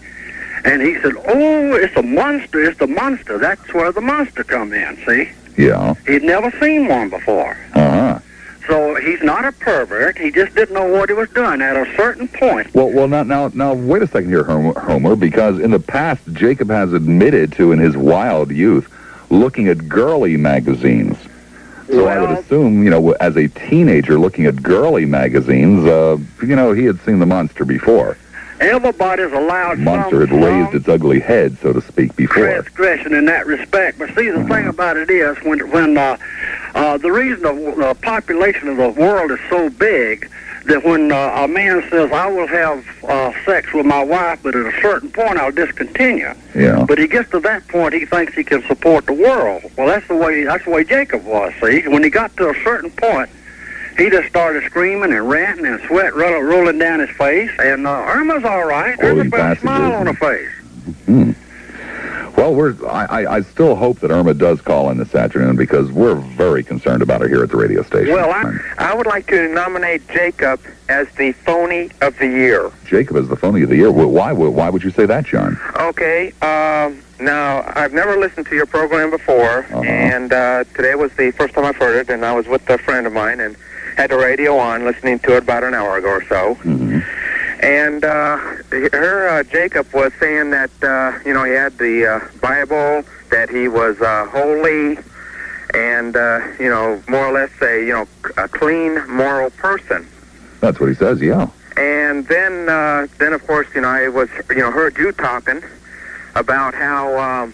And he said, "Oh, it's a monster. It's the monster. That's where the monster come in, see?" Yeah. He'd never seen one before. Uh-huh. So he's not a pervert. He just didn't know what he was doing at a certain point. Well, now, wait a second here, Homer, because in the past, Jacob has admitted to, in his wild youth, looking at girly magazines. So I would assume, you know, as a teenager looking at girly magazines, you know, he had seen the monster before. Everybody's allowed the monster had raised its ugly head, so to speak, before. Transgression in that respect. But see, the thing about it is, when the reason the population of the world is so big, that when a man says, "I will have sex with my wife, but at a certain point I'll discontinue." Yeah. But he gets to that point, he thinks he can support the world. Well, that's the way Jacob was. See, when he got to a certain point, he just started screaming and ranting and sweat rolling down his face. And Irma's all right. There's a big smile on her face. Mm-hmm. Well, I still hope that Irma does call in this afternoon because we're very concerned about her here at the radio station. Well, I would like to nominate Jacob as the phony of the year. Jacob is the phony of the year. Why would you say that, John? Okay. Now, I've never listened to your program before, and today was the first time I've heard it, and I was with a friend of mine and had the radio on listening to it about an hour ago or so. Mm-hmm. And Jacob was saying that, you know, he had the Bible, that he was holy, and, you know, more or less a clean, moral person. That's what he says, yeah. And then of course, you know, I was, you know, heard you talking about how,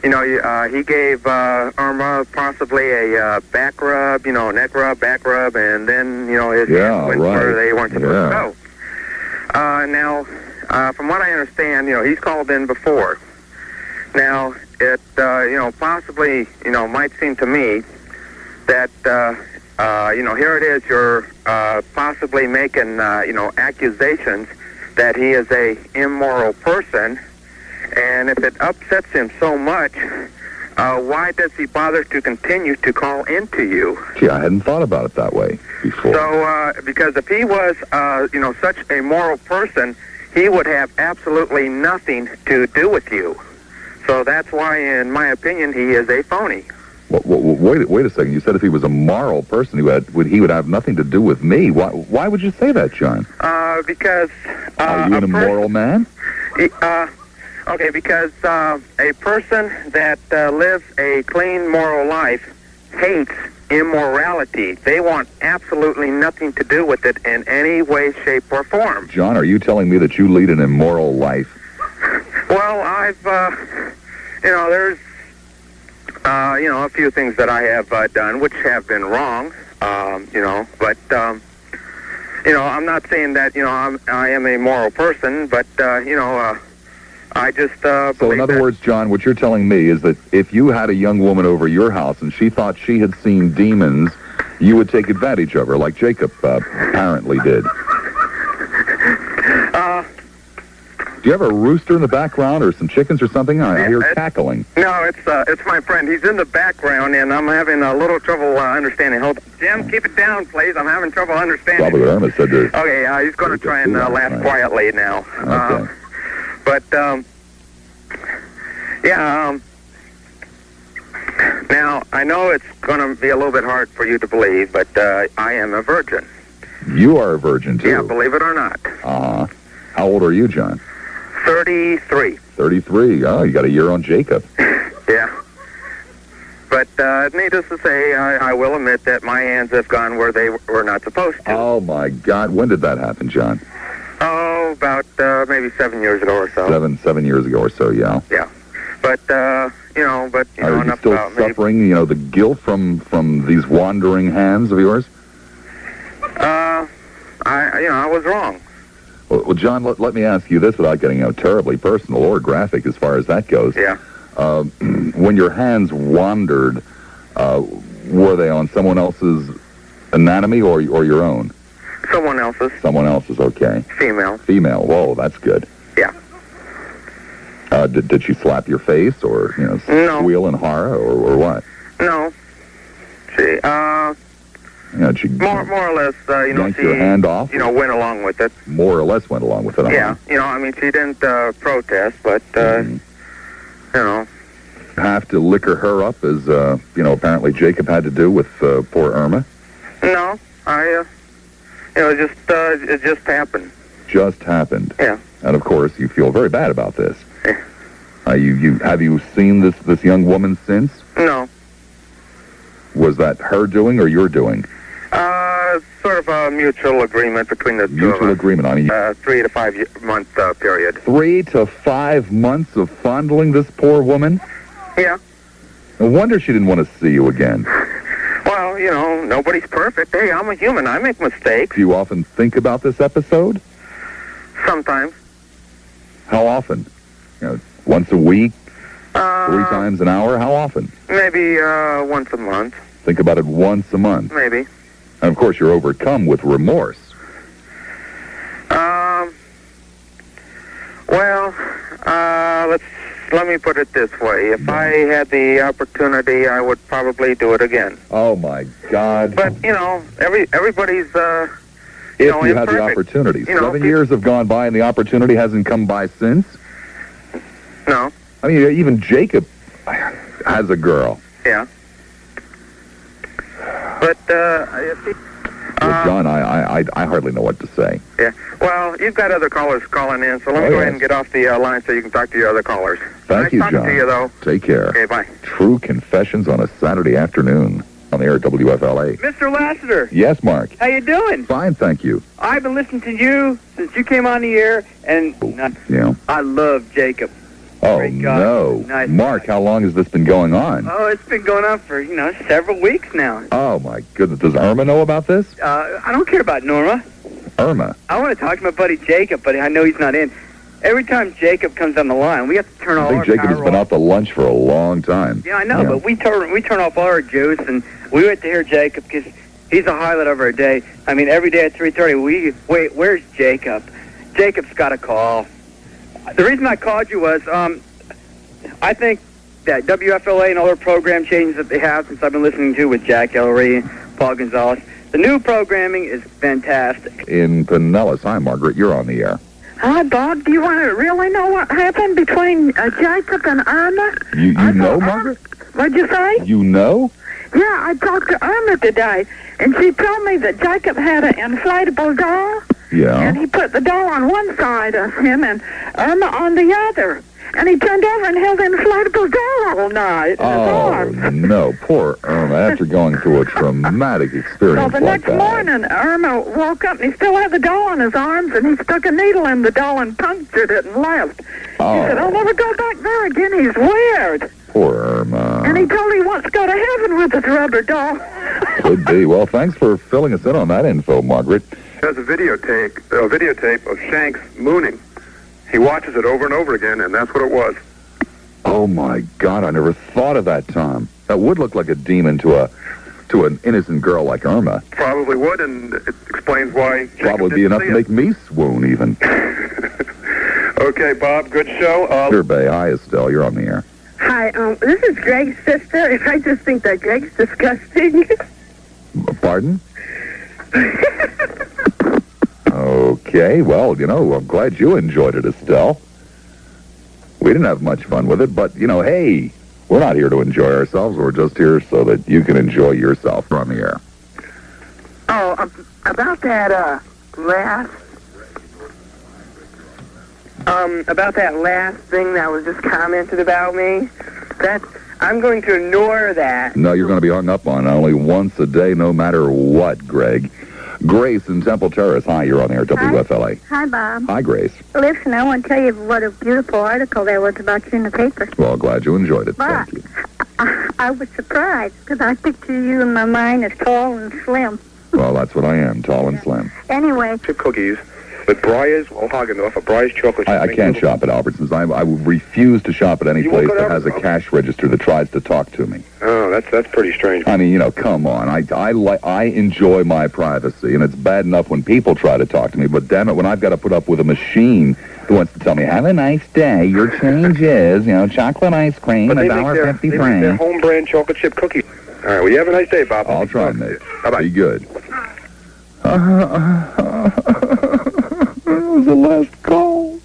he gave Irma possibly a back rub, neck rub, back rub, and then, his hands went where they weren't supposed to go. Now, from what I understand, he's called in before. Now, it, possibly, might seem to me that, here it is, you're possibly making, accusations that he is a immoral person, and if it upsets him so much, why does he bother to continue to call into you? Gee, I hadn't thought about it that way before. So, because if he was, such a moral person, he would have absolutely nothing to do with you. So that's why, in my opinion, he is a phony. Wait a second. You said if he was a moral person, he would have nothing to do with me. Why would you say that, John? Because... Are you an immoral man? Okay, because a person that lives a clean moral life hates immorality. They want absolutely nothing to do with it in any way, shape, or form. John, are you telling me that you lead an immoral life? Well, I've, there's, a few things that I have done which have been wrong, but, I'm not saying that, I am a moral person, but, I just So in other words, John, what you're telling me is that if you had a young woman over your house and she thought she had seen demons, you would take advantage of her, like Jacob apparently did. Do you have a rooster in the background or some chickens or something? I hear cackling. No, it's my friend. He's in the background, and I'm having a little trouble understanding. Hold on. Jim, keep it down, please. I'm having trouble understanding. Probably what Irma said to... Okay, he's going to try and laugh quietly now. Okay. But, now, I know it's going to be a little bit hard for you to believe, but I am a virgin. You are a virgin, too? Yeah, believe it or not. Uh-huh. How old are you, John? 33. 33. Oh, you got a year on Jacob. Yeah. But needless to say, I will admit that my hands have gone where they were not supposed to. Oh, my God. When did that happen, John? Oh, about maybe 7 years ago or so. 7 years ago or so, yeah. Yeah. But, Are you enough still about suffering, the guilt from these wandering hands of yours? I was wrong. Well, John, let me ask you this without getting terribly personal or graphic as far as that goes. Yeah. When your hands wandered, were they on someone else's anatomy or your own? Someone else's. Someone else's, okay. Female. Female, whoa, that's good. Yeah. Did she slap your face or, No. squeal in horror or what? No. She, she more or less, yanked she, your hand off? Went along with it. More or less went along with it, Yeah, she didn't protest, but, Have to liquor her up as, apparently Jacob had to do with poor Irma? No, it just happened. Just happened? Yeah. And, of course, you feel very bad about this. Yeah. Have you seen this young woman since? No. Was that her doing or your doing? Sort of a mutual agreement between the two of us. Mutual agreement. I mean, 3 to 5 month period. 3 to 5 months of fondling this poor woman? Yeah. No wonder she didn't want to see you again. Well, nobody's perfect. Hey, I'm a human. I make mistakes. Do you often think about this episode? Sometimes. How often? Once a week? 3 times an hour? How often? Maybe once a month. Think about it once a month? Maybe. And, of course, you're overcome with remorse. Let me put it this way. If I had the opportunity, I would probably do it again. Oh, my God. But, everybody's, if you had the opportunity. 7 years have gone by and the opportunity hasn't come by since? No. I mean, even Jacob has a girl. Yeah. But, well, John, I hardly know what to say. Yeah. Well, you've got other callers calling in, so let me go ahead and get off the line so you can talk to your other callers. Thank you, nice John. talking to you, though. Take care. Okay, bye. True Confessions on a Saturday afternoon on the air at WFLA. Mr. Lassiter. Yes, Mark. How you doing? Fine, thank you. I've been listening to you since you came on the air, and yeah. I love Jacob. Oh, Great guy. no. Nice. Mark, how long has this been going on? Oh, it's been going on for, several weeks now. Oh, my goodness. Does Irma know about this? I don't care about Norma. Irma? I want to talk to my buddy Jacob, but I know he's not in. Every time Jacob comes on the line, we have to turn all our I think Jacob has power been off. out to lunch for a long time. Yeah, I know, but we turn off all our juice, and we wait to hear Jacob because he's the highlight of our day. I mean, every day at 3:30, we wait. Where's Jacob? Jacob's got a call. The reason I called you was, I think that WFLA and all their program changes that they have since I've been listening to with Jack Ellery and Paul Gonzalez, the new programming is fantastic. In Pinellas. Hi, Margaret. You're on the air. Hi, Bob. Do you want to really know what happened between Jacob and Irma? You know, Margaret? What'd you say? You know? Yeah, I talked to Irma today, and she told me that Jacob had an inflatable doll, Yeah. and he put the doll on one side of him and Irma on the other. And he turned over and held the inflatable doll all night in his arms. Oh, no. Poor Irma. After going through a traumatic experience Well, the like next that. morning, Irma woke up and he still had the doll in his arms, and he stuck a needle in the doll and punctured it and left. Oh. He said, I'll never go back there again. He's weird. Poor Irma. And he told me he wants to go to heaven with his rubber doll. Could be. Well, thanks for filling us in on that info, Margaret. There's a videotape of Shanks mooning. He watches it over and over again, and that's what it was. Oh, my God. I never thought of that, Tom. That would look like a demon to an innocent girl like Irma. Probably would, and it explains why. Probably be enough to make me swoon, even. Okay, Bob, good show. Sure, Bay. Hi, Estelle. You're on the air. Hi, this is Greg's sister, and I just think that Greg's disgusting. Pardon? Okay, well, I'm glad you enjoyed it, Estelle. We didn't have much fun with it, but, hey, we're not here to enjoy ourselves. We're just here so that you can enjoy yourself. We're on the air. Oh, about that last thing that was just commented about me, I'm going to ignore that. No, you're going to be hung up on only once a day, no matter what, Greg. Grace in Temple Terrace. Hi, you're on the air, WFLA. Hi, Bob. Hi, Grace. Listen, I want to tell you what a beautiful article there was about you in the paper. Well, glad you enjoyed it. But Thank you. I was surprised because I picture you in my mind as tall and slim. Well, that's what I am, tall and slim. Anyway. Chip cookies with Breyers, Ohaganorth, a Breyers chocolate. I can't shop at Albertsons. I refuse to shop at any place that has a cash register that tries to talk to me. Oh, that's pretty strange. I mean, come on. I enjoy my privacy, and it's bad enough when people try to talk to me, but damn it, when I've got to put up with a machine who wants to tell me, have a nice day, your change is, chocolate ice cream, But they make their $1.53. home brand chocolate chip cookies. All right, well, you have a nice day, Bob. I'll try, mate. Bye-bye. Be good. That was the last call.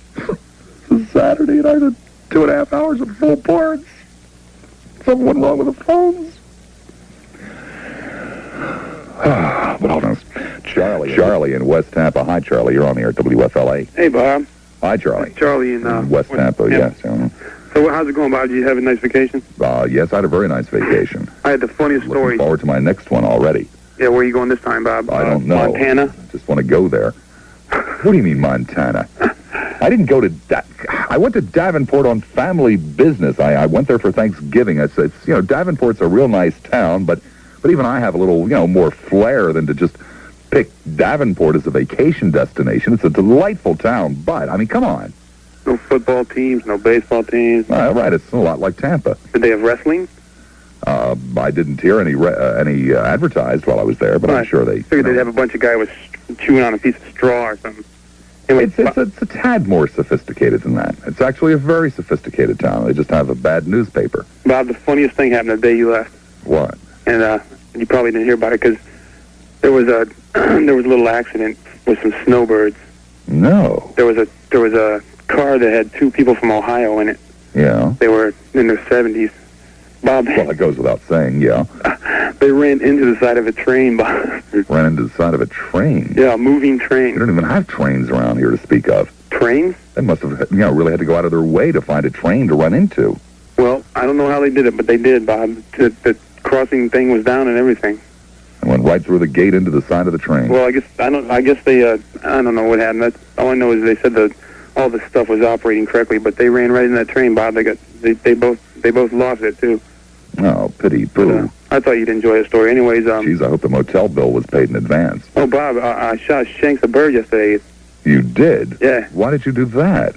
It's Saturday, and I had 2.5 hours of full parts. Something went wrong with the phones. But hold on. Charlie in West Tampa. Hi, Charlie. You're on the air at WFLA. Hey, Bob. Hi, Charlie. Charlie in West Tampa, yes. So how's it going, Bob? Did you have a nice vacation? Yes, I had a very nice vacation. I had the funniest story. Looking forward to my next one already. Yeah, where are you going this time, Bob? I don't know. Montana? Just want to go there. What do you mean, Montana? I didn't go to... I went to Davenport on family business. I went there for Thanksgiving. It's Davenport's a real nice town, but even I have a little, more flair than to just pick Davenport as a vacation destination. It's a delightful town, but, I mean, come on. No football teams, no baseball teams. Right, it's a lot like Tampa. Did they have wrestling? I didn't hear any advertised while I was there, but I'm sure they... Figured they'd have a bunch of guys chewing on a piece of straw or something. Anyway, it's a tad more sophisticated than that. It's actually a very sophisticated town. They just have a bad newspaper. Bob, the funniest thing happened the day you left. What? And you probably didn't hear about it because there was a little accident with some snowbirds. No. There was a car that had 2 people from Ohio in it. Yeah. They were in their 70s. Bob. Well, it goes without saying, yeah. They ran into the side of a train, Bob. Ran into the side of a train? Yeah, a moving train. We don't even have trains around here to speak of. Trains? They must have, really had to go out of their way to find a train to run into. Well, I don't know how they did it, but they did, Bob. The crossing thing was down and everything. And went right through the gate into the side of the train. Well, I guess they I don't know what happened. All I know is they said the all the stuff was operating correctly, but they ran right in that train, Bob. They both lost it too. Oh, pity poo. I thought you'd enjoy the story. Anyways, Jeez, I hope the motel bill was paid in advance. Oh, Bob, I shot Shanks a bird yesterday. You did? Yeah. Why did you do that?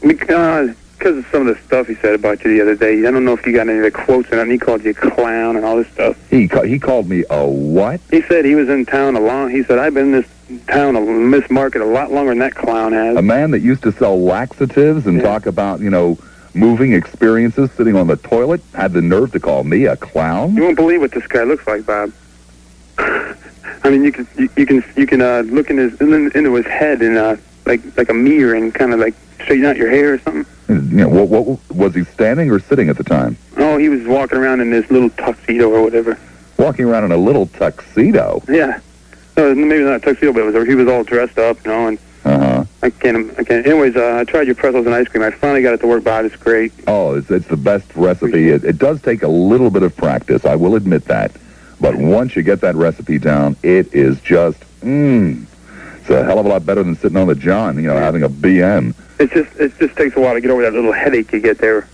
Because of some of the stuff he said about you the other day. I don't know if you got any of the quotes or not. He called you a clown and all this stuff. He called me a what? He said he was in town he said, I've been in this town, in this market, a lot longer than that clown has. A man that used to sell laxatives and talk about, moving experiences sitting on the toilet had the nerve to call me a clown? You won't believe what this guy looks like, Bob. I mean, you can look into his head and like a mirror and kind of like straighten out your hair or something. What was he standing or sitting at the time? Oh, he was walking around in this little tuxedo or whatever. Walking around in a little tuxedo? Yeah. No, maybe not a tuxedo, but he was all dressed up, and I can't. Anyways, I tried your pretzels and ice cream. I finally got it to work, Bob. It's great. Oh, it's the best recipe. It does take a little bit of practice. I will admit that. But once you get that recipe down, it is just, it's a hell of a lot better than sitting on the John, having a BM. It just takes a while to get over that little headache you get there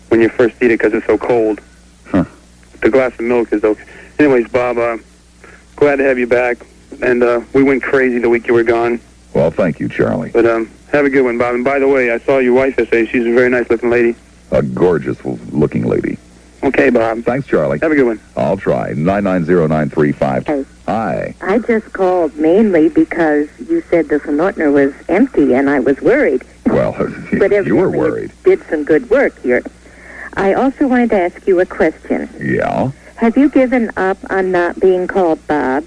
when you first eat it because it's so cold. Huh. The glass of milk is okay. Anyways, Bob, glad to have you back. And we went crazy the week you were gone. Well, thank you, Charlie. But have a good one, Bob. And by the way, I saw your wife yesterday. She's a very nice-looking lady. A gorgeous-looking lady. Okay, Bob. Thanks, Charlie. Have a good one. I'll try. 990-935. Hey. Hi. I just called mainly because you said the Sonortner was empty, and I was worried. Well, but you were worried. Did some good work here. I also wanted to ask you a question. Yeah? Have you given up on not being called Bob?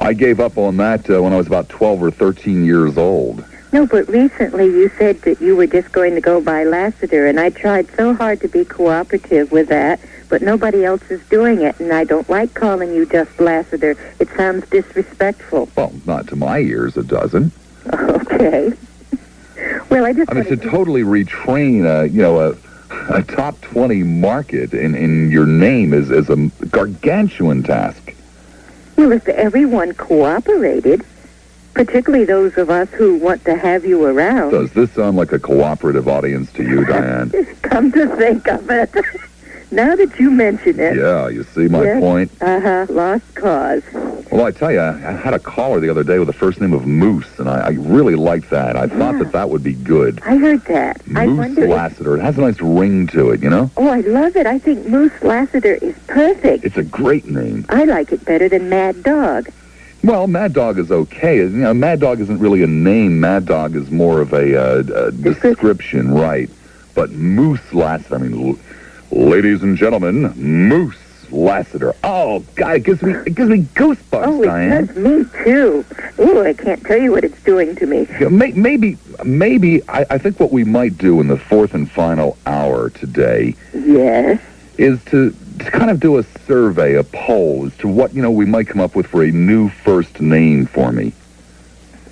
I gave up on that when I was about 12 or 13 years old. No, but recently you said that you were just going to go by Lassiter, and I tried so hard to be cooperative with that, but nobody else is doing it, and I don't like calling you just Lassiter. It sounds disrespectful. Well, not to my ears, it doesn't. Okay. Well, I just to totally retrain, a top 20 market in your name is a gargantuan task. Well, if everyone cooperated, particularly those of us who want to have you around. Does this sound like a cooperative audience to you, Diane? Come to think of it. Now that you mention it. Yeah, you see my point? Lost cause. Well, I tell you, I had a caller the other day with the first name of Moose, and I really liked that. I thought that would be good. I heard that. Moose Lassiter. It has a nice ring to it, Oh, I love it. I think Moose Lassiter is perfect. It's a great name. I like it better than Mad Dog. Well, Mad Dog is okay. Mad Dog isn't really a name. Mad Dog is more of a description, right? But Moose Lassiter, ladies and gentlemen, Moose Lassiter. Oh, God, it gives me goosebumps, Diane. It does me, too. Ooh, I can't tell you what it's doing to me. Maybe, I think what we might do in the fourth and final hour today is to kind of do a survey, a poll, as to what, we might come up with for a new first name for me.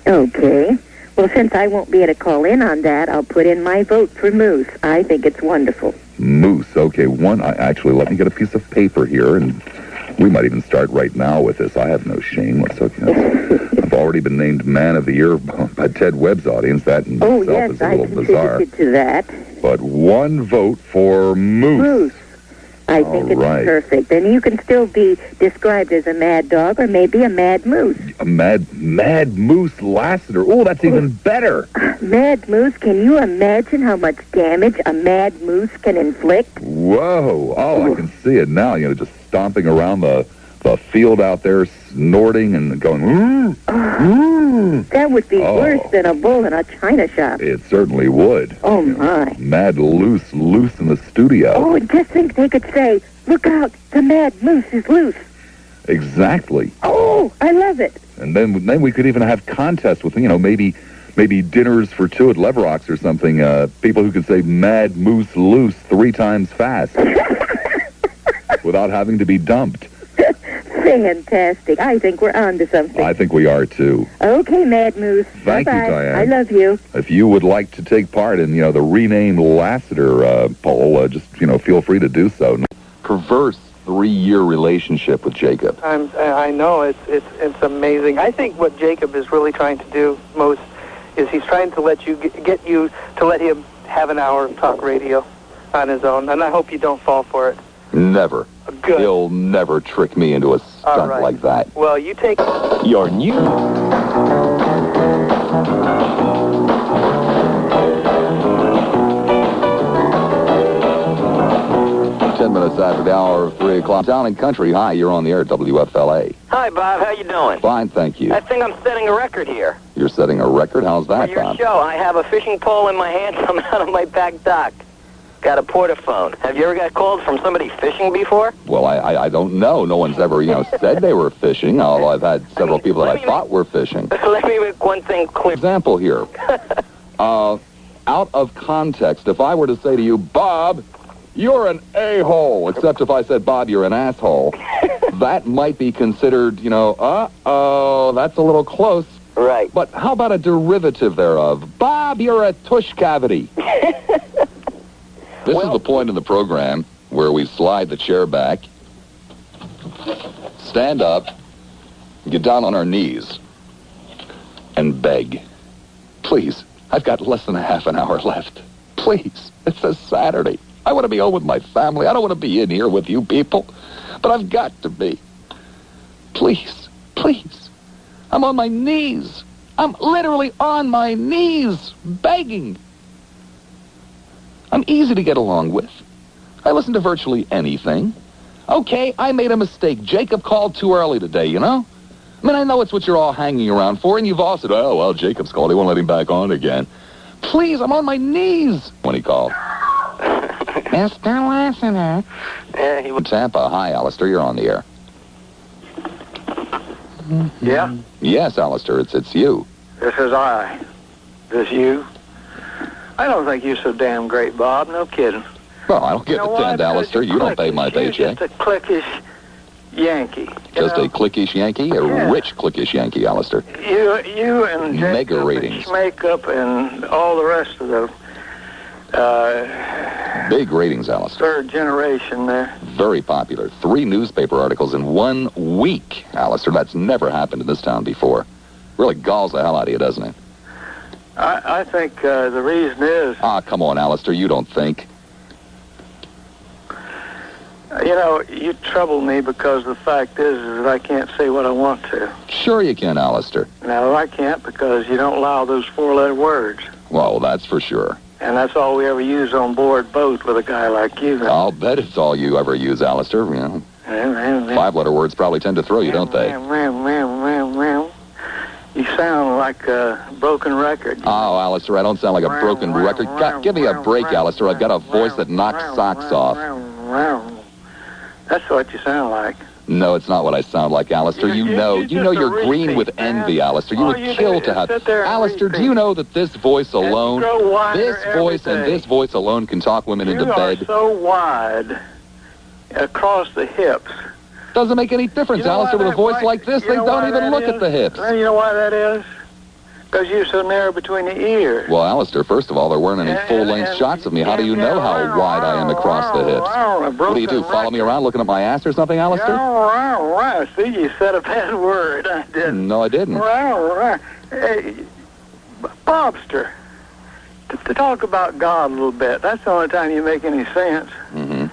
Okay. Well, since I won't be able to call in on that, I'll put in my vote for Moose. I think it's wonderful. Moose. Okay, let me get a piece of paper here, and we might even start right now with this. I have no shame. I've already been named Man of the Year by Tedd Webb's audience. That in itself is a little bizarre. To that. But one vote for Moose. I think it's perfect. And you can still be described as a mad dog or maybe a mad moose. A mad Moose Lassiter. Oh, that's even better. Mad moose. Can you imagine how much damage a mad moose can inflict? Whoa. Oh, I can see it now. Just stomping around the field out there, snorting and going, That would be worse than a bull in a china shop. It certainly would. Oh, my. Mad loose in the studio. Oh, and just think they could say, look out, the mad moose is loose. Exactly. Oh, I love it. And then we could even have contests with, maybe dinners for two at Leverock's or something. People who could say mad moose loose 3 times fast without having to be dumped. Fantastic. I think we're on to something. I think we are, too. Okay, Mad Moose. Thank you, Bye-bye. Diane. I love you. If you would like to take part in, the rename Lassiter poll, just, feel free to do so. Perverse 3-year relationship with Jacob. I know. It's amazing. I think what Jacob is really trying to do most is he's trying to let you get you to let him have an hour of talk radio on his own, and I hope you don't fall for it. Never. Good. He'll never trick me into a stunt like that. Well, you take your new. 10 minutes after the hour of 3 o'clock. Town and Country. Hi, you're on the air at WFLA. Hi, Bob. How you doing? Fine, thank you. I think I'm setting a record here. You're setting a record? How's that, For your Bob? show, I have a fishing pole in my hand. I'm out on my back dock. Got a portaphone. Have you ever got called from somebody fishing before? Well, I don't know. No one's ever, said they were fishing, although I've had several people that I thought were fishing. Let me make one thing clear. Example here. Out of context, if I were to say to you, Bob, you're an a-hole, except if I said, Bob, you're an asshole, that might be considered, uh-oh, that's a little close. Right. But how about a derivative thereof? Bob, you're a tush cavity. This is the point in the program where we slide the chair back, stand up, get down on our knees, and beg. Please, I've got less than a half an hour left. Please, it's a Saturday. I want to be home with my family. I don't want to be in here with you people, but I've got to be. Please, please. I'm on my knees. I'm literally on my knees, begging. I'm easy to get along with. I listen to virtually anything. Okay, I made a mistake. Jacob called too early today, I mean, I know it's what you're all hanging around for, and you've all said, oh, well, Jacob's called. He won't let him back on again. Please, I'm on my knees when he called. Mr. Lassiter. Yeah, he was. Tampa. Hi, Alistair. You're on the air. Yeah? Yes, Alistair. It's you. This is I. This you? I don't think you're so damn great, Bob. No kidding. Well, I don't get attend, Alistair. You don't pay my paycheck. You're just a cliquish Yankee. Just a cliquish Yankee? A rich cliquish Yankee, Alistair. You and Mega ratings. Makeup and all the rest of the big ratings, Alistair. Third generation there. Very popular. 3 newspaper articles in 1 week, Alistair. That's never happened in this town before. Really galls the hell out of you, doesn't it? I think the reason is... Ah, come on, Alistair. You don't think. You trouble me because the fact is that I can't say what I want to. Sure you can, Alistair. No, I can't because you don't allow those 4-letter words. Well, that's for sure. And that's all we ever use on board boat with a guy like you. I'll bet it's all you ever use, Alistair. 5-letter words probably tend to throw you, don't they? You sound like a broken record. Oh, Alistair, I don't sound like a broken record. Give me a break, Alistair. I've got a voice that knocks socks off. That's what you sound like. No, it's not what I sound like, Alistair. You know you're green with envy, Alistair. You would kill to have... Alistair, do you know that this voice alone, this voice alone can talk women into bed? You are so wide across the hips. Doesn't make any difference, Alistair, with a voice like this. They don't even look at the hips. You know why that is? Because you're so narrow between the ears. Well, Alistair, first of all, there weren't any full-length shots of me. How do you know how wide I am across the hips? What do you do, follow me around looking at my ass or something, Alistair? See, you said a bad word. I didn't. No, I didn't. Hey, Bobster, to talk about God a little bit, that's the only time you make any sense. Mm-hmm.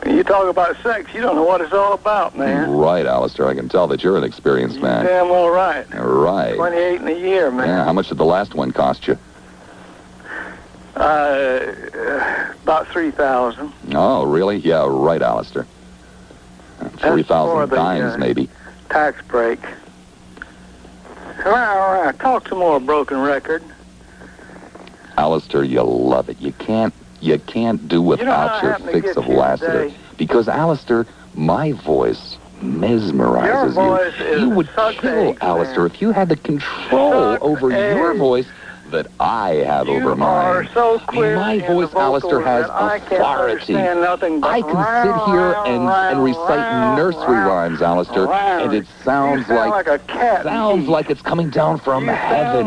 When you talk about sex, you don't know what it's all about, man. Right, Alistair. I can tell that you're an experienced man. Damn well right. Right. 28 in a year, man. Yeah, how much did the last one cost you? About 3,000. Oh, really? Yeah, right, Alistair. 3,000 dimes, maybe. Tax break. All right. Talk some more, broken record. Alistair, you love it. You can't do without your fix of Lassiter. Because, Alistair, my voice mesmerizes you. You would kill, Alistair, if you had the control over your voice that I have over mine. My voice, Alistair, has authority. I can sit here and recite nursery rhymes, Alistair, and it sounds like a cat. Sounds like it's coming down from heaven.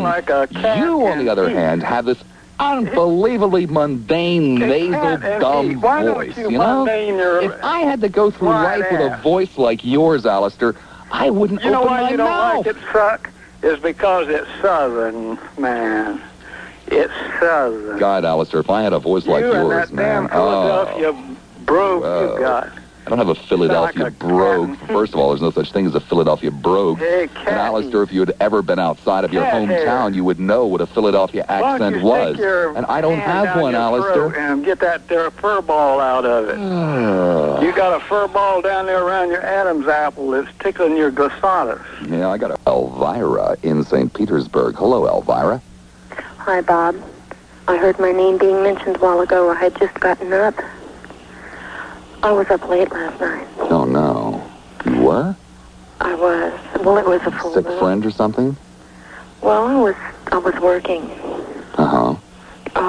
You, on the other hand, have this unbelievably mundane, nasal, dumb voice, If I had to go through life with a voice like yours, Alistair, I wouldn't open my mouth. You know why you don't like it, Truck? is because it's Southern, man. It's Southern. God, Alistair, if I had a voice like You and yours, that man. damn Philadelphia brogue you got. I don't have a Philadelphia brogue. First of all, there's no such thing as a Philadelphia brogue. Hey, and Alistair, if you had ever been outside of your hometown, you would know what a Philadelphia accent was. And I don't have one, Alistair. And get that there fur ball out of it. You got a fur ball down there around your Adam's apple that's tickling your glossatus. Yeah, I got Elvira in St. Petersburg. Hello, Elvira. Hi, Bob. I heard my name being mentioned a while ago. I had just gotten up. I was up late last night. Oh, no. You were? I was. Well, it was a full Sick moon. friend or something? Well, I was working. Uh-huh.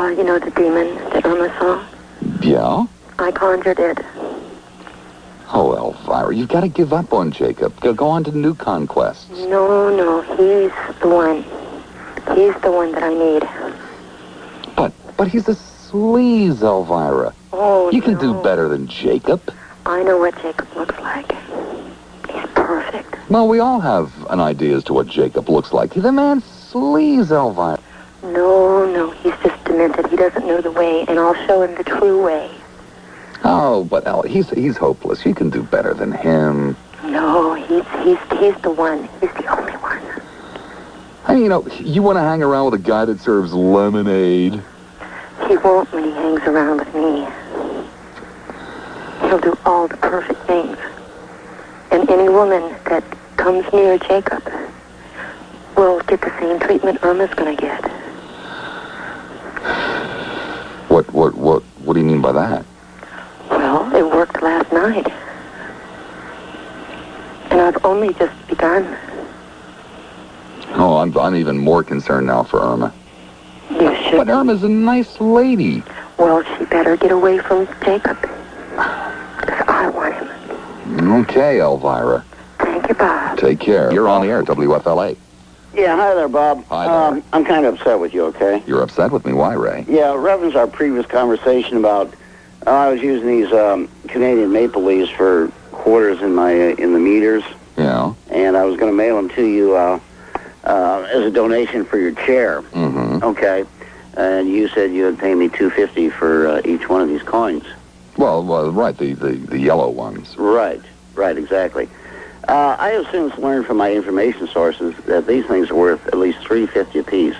You know the demon that Irma saw? Yeah? I conjured it. Oh, Elvira, you've got to give up on Jacob. Go on to new conquests. No, he's the one. He's the one that I need. But he's a sleaze, Elvira. Oh, You can do better than Jacob. I know what Jacob looks like. He's perfect. Well, we all have an idea as to what Jacob looks like. The man's sleaze, Elvira. No, he's just demented. He doesn't know the way, and I'll show him the true way. Oh, but he's hopeless. You can do better than him. No, he's the one. He's the only one. I mean, you want to hang around with a guy that serves lemonade? He won't when he hangs around with me. He'll do all the perfect things. And any woman that comes near Jacob will get the same treatment Irma's gonna get. What do you mean by that? Well, it worked last night. And I've only just begun. Oh, I'm even more concerned now for Irma. You should. But Irma's a nice lady. Well, she better get away from Jacob. Because I want him. Okay, Elvira. Thank you, Bob. Take care. You're on the air, WFLA. Yeah, hi there, Bob. Hi there. I'm kind of upset with you, okay? You're upset with me? Why, Ray? Yeah, reference our previous conversation about I was using these Canadian maple leaves for quarters in the meters. Yeah. And I was going to mail them to you as a donation for your chair. Mm-hmm. Okay. And you said you would pay me $2.50 for each one of these coins. Well, right, the yellow ones. Right, exactly. I have since learned from my information sources that these things are worth at least $3.50 a piece.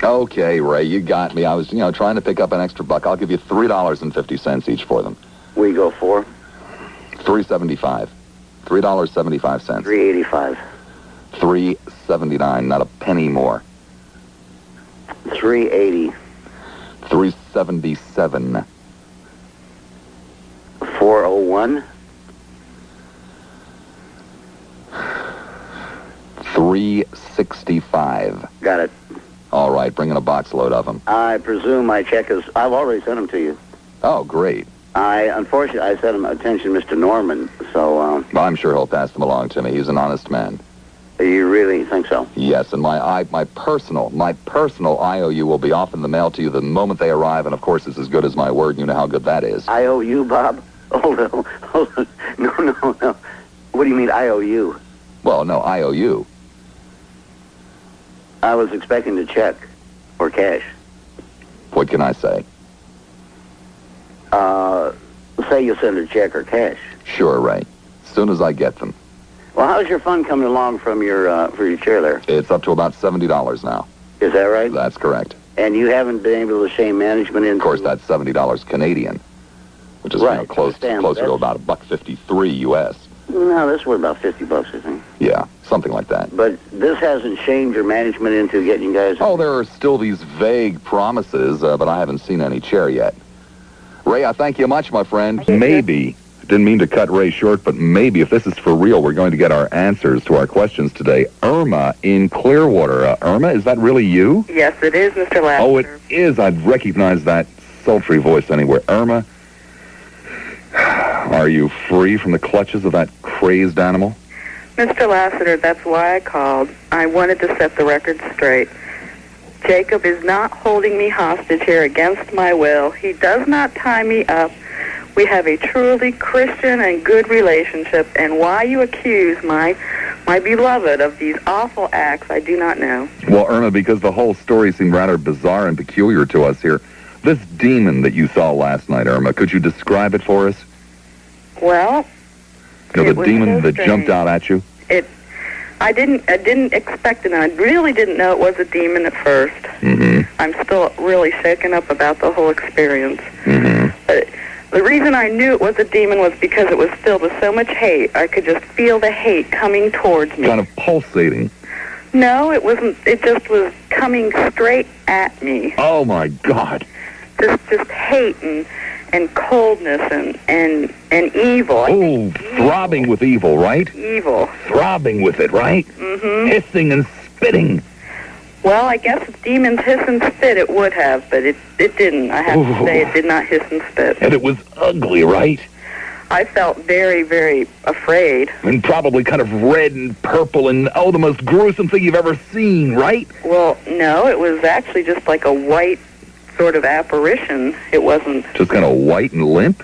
Okay, Ray, you got me. I was, trying to pick up an extra buck. I'll give you $3.50 each for them. We go for $3.75. $3.75. $3.85. $3.79. Not a penny more. $3.80. $3.77. $4.01. $3.65. Got it. All right, bring in a box load of them. I presume my check is... I've already sent them to you. Oh, great. Unfortunately, I sent him attention, Mr. Norman, so... Well, I'm sure he'll pass them along to me. He's an honest man. You really think so? Yes, and my personal IOU will be off in the mail to you the moment they arrive, and of course it's as good as my word. You know how good that is. IOU, Bob? Hold on. No. What do you mean IOU? Well, no, IOU. I was expecting a check or cash. What can I say? Say you send a check or cash. Sure, Ray. As soon as I get them. Well, how's your fund coming along from for your chair there? It's up to about $70 now. Is that right? That's correct. And you haven't been able to shame management into... Of course, that's $70 Canadian, which is right, closer to about $1.53 U.S. No, that's worth about $50, I think. Yeah, something like that. But this hasn't shamed your management into getting you guys... Oh, there are still these vague promises, but I haven't seen any chair yet. Ray, I thank you much, my friend. Maybe, didn't mean to cut Ray short, but maybe if this is for real, we're going to get our answers to our questions today. Irma in Clearwater. Irma, is that really you? Yes, it is, Mr. Lassiter. Oh, it is. I'd recognize that sultry voice anywhere. Irma, are you free from the clutches of that crazed animal? Mr. Lassiter, that's why I called. I wanted to set the record straight. Jacob is not holding me hostage here against my will. He does not tie me up. We have a truly Christian and good relationship, and why you accuse my My beloved of these awful acts, I do not know. Well, Irma, because the whole story seemed rather bizarre and peculiar to us here, this demon that you saw last night, Irma, could you describe it for us? Well, You know, it the was demon so that strange. jumped out at you? I didn't expect it, and I really didn't know it was a demon at first. Mm-hmm. I'm still really shaken up about the whole experience. Mm-hmm. But the reason I knew it was a demon was because it was filled with so much hate. I could just feel the hate coming towards me. Kind of pulsating. No, it wasn't. It just was coming straight at me. Oh, my God. Just hate and coldness and evil. Oh, throbbing with evil, right? Evil. Throbbing with it, right? Mm-hmm. Hissing and spitting. Well, I guess if demons hiss and spit, it would have, but it didn't. I have to say it did not hiss and spit. And it was ugly, right? I felt very, very afraid. And probably kind of red and purple and, the most gruesome thing you've ever seen, right? Well, no, it was actually just like a white sort of apparition. It wasn't... Just kind of white and limp?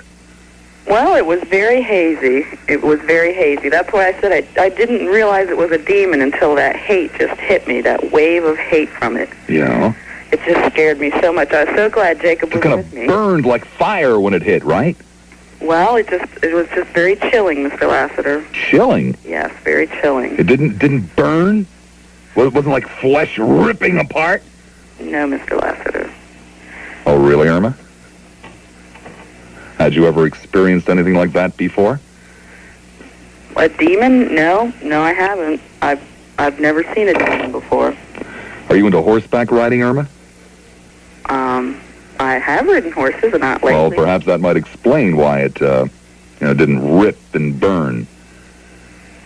Well, it was very hazy. It was very hazy. That's why I said I didn't realize it was a demon until that hate just hit me, that wave of hate from it. Yeah. It just scared me so much. I was so glad Jacob was kind with of me. burned like fire when it hit, right? Well, it was just very chilling, Mr. Lassiter. Chilling? Yes, very chilling. It didn't burn? Well, it wasn't like flesh ripping apart? No, Mr. Lassiter. Oh, really, Irma? Had you ever experienced anything like that before? A demon? No, I haven't. I've never seen a demon before. Are you into horseback riding, Irma? I have ridden horses, and not lately. Well, perhaps that might explain why it, didn't rip and burn.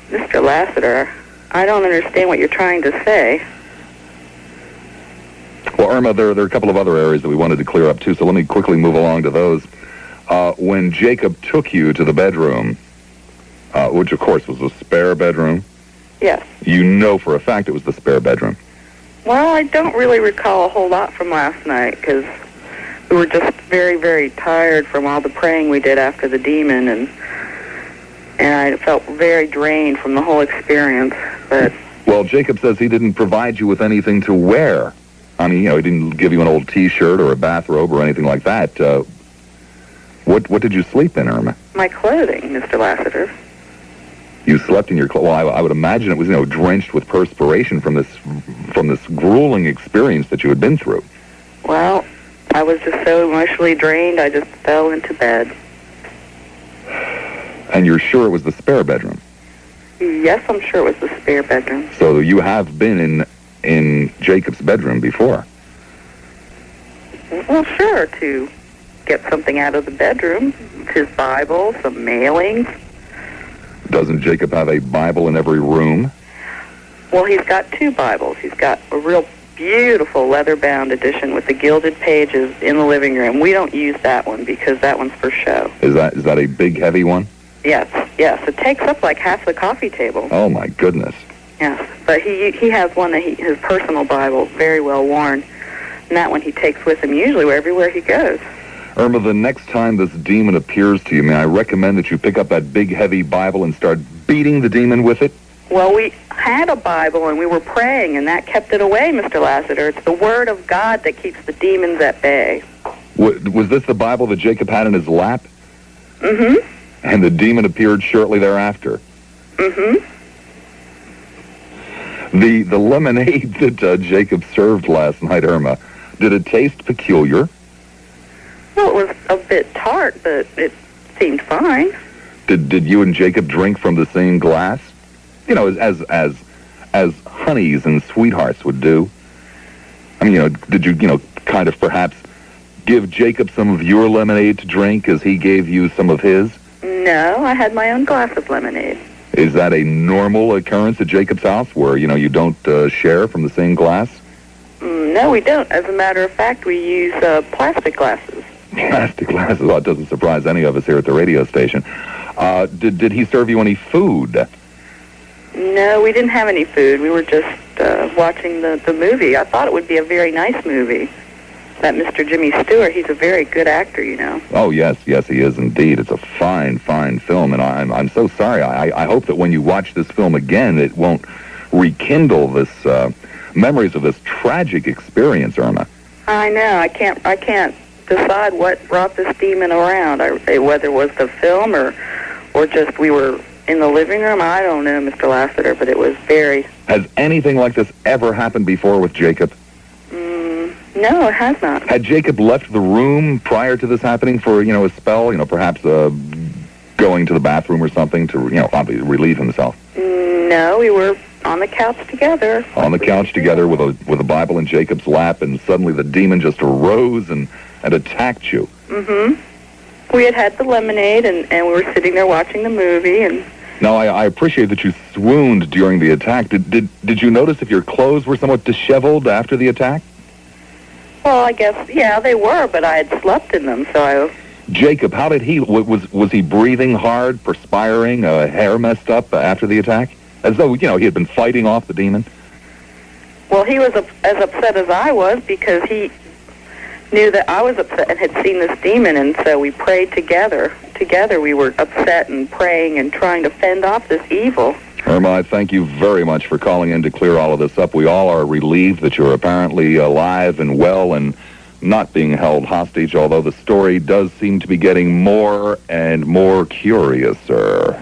Mr. Lassiter, I don't understand what you're trying to say. Well, Irma, there are a couple of other areas that we wanted to clear up, too, so let me quickly move along to those. When Jacob took you to the bedroom, which, of course, was the spare bedroom. Yes. You know for a fact it was the spare bedroom. Well, I don't really recall a whole lot from last night, because we were just very, very tired from all the praying we did after the demon, and I felt very drained from the whole experience. But well, Jacob says he didn't provide you with anything to wear. I mean, he didn't give you an old T-shirt or a bathrobe or anything like that. What did you sleep in, Irma? My clothing, Mr. Lassiter. You slept in your clothes. Well, I would imagine it was, drenched with perspiration from this grueling experience that you had been through. Well, I was just so emotionally drained, I just fell into bed. And you're sure it was the spare bedroom? Yes, I'm sure it was the spare bedroom. So you have been in Jacob's bedroom before? Well, sure, to get something out of the bedroom. His Bible, some mailings. Doesn't Jacob have a Bible in every room? Well, he's got two Bibles. He's got a real beautiful leather-bound edition with the gilded pages in the living room. We don't use that one because that one's for show. Is that a big, heavy one? Yes. It takes up like half the coffee table. Oh, my goodness. Yes, but he has one that his personal Bible, very well worn, and that one he takes with him usually everywhere he goes. Irma, the next time this demon appears to you, may I recommend that you pick up that big, heavy Bible and start beating the demon with it? Well, we had a Bible, and we were praying, and that kept it away, Mr. Lassiter. It's the Word of God that keeps the demons at bay. Was this the Bible that Jacob had in his lap? Mm-hmm. And the demon appeared shortly thereafter? Mm-hmm. The lemonade that Jacob served last night, Irma, did it taste peculiar? Well, it was a bit tart, but it seemed fine. Did you and Jacob drink from the same glass? As honeys and sweethearts would do. I mean, did you, kind of perhaps give Jacob some of your lemonade to drink as he gave you some of his? No, I had my own glass of lemonade. Is that a normal occurrence at Jacob's house where, you don't share from the same glass? No, we don't. As a matter of fact, we use plastic glasses. Plastic glasses? Well, it doesn't surprise any of us here at the radio station. Did he serve you any food? No, we didn't have any food. We were just watching the movie. I thought it would be a very nice movie. that Mr. Jimmy Stewart. He's a very good actor, you know. Oh, yes, yes, he is indeed. It's a fine, fine film, and I'm so sorry. I hope that when you watch this film again, it won't rekindle this memories of this tragic experience, Irma. I know. I can't decide what brought this demon around. Whether it was the film or just we were in the living room. I don't know, Mr. Lassiter, but it was very... Has anything like this ever happened before with Jacob? No, it has not. Had Jacob left the room prior to this happening for, a spell, perhaps going to the bathroom or something to, obviously relieve himself? No, we were on the couch together. On the couch together with a Bible in Jacob's lap, and suddenly the demon just arose and attacked you. Mm-hmm. We had the lemonade, and we were sitting there watching the movie, and... Now, I appreciate that you swooned during the attack. Did you notice if your clothes were somewhat disheveled after the attack? Well, I guess, yeah, they were, but I had slept in them, so Jacob, how did he... Was he breathing hard, perspiring, hair messed up after the attack? As though, he had been fighting off the demon? Well, he was as upset as I was because he knew that I was upset and had seen this demon, and so we prayed together. Together we were upset and praying and trying to fend off this evil. Irma, I thank you very much for calling in to clear all of this up. We all are relieved that you're apparently alive and well and not being held hostage, although the story does seem to be getting more and more curious, sir.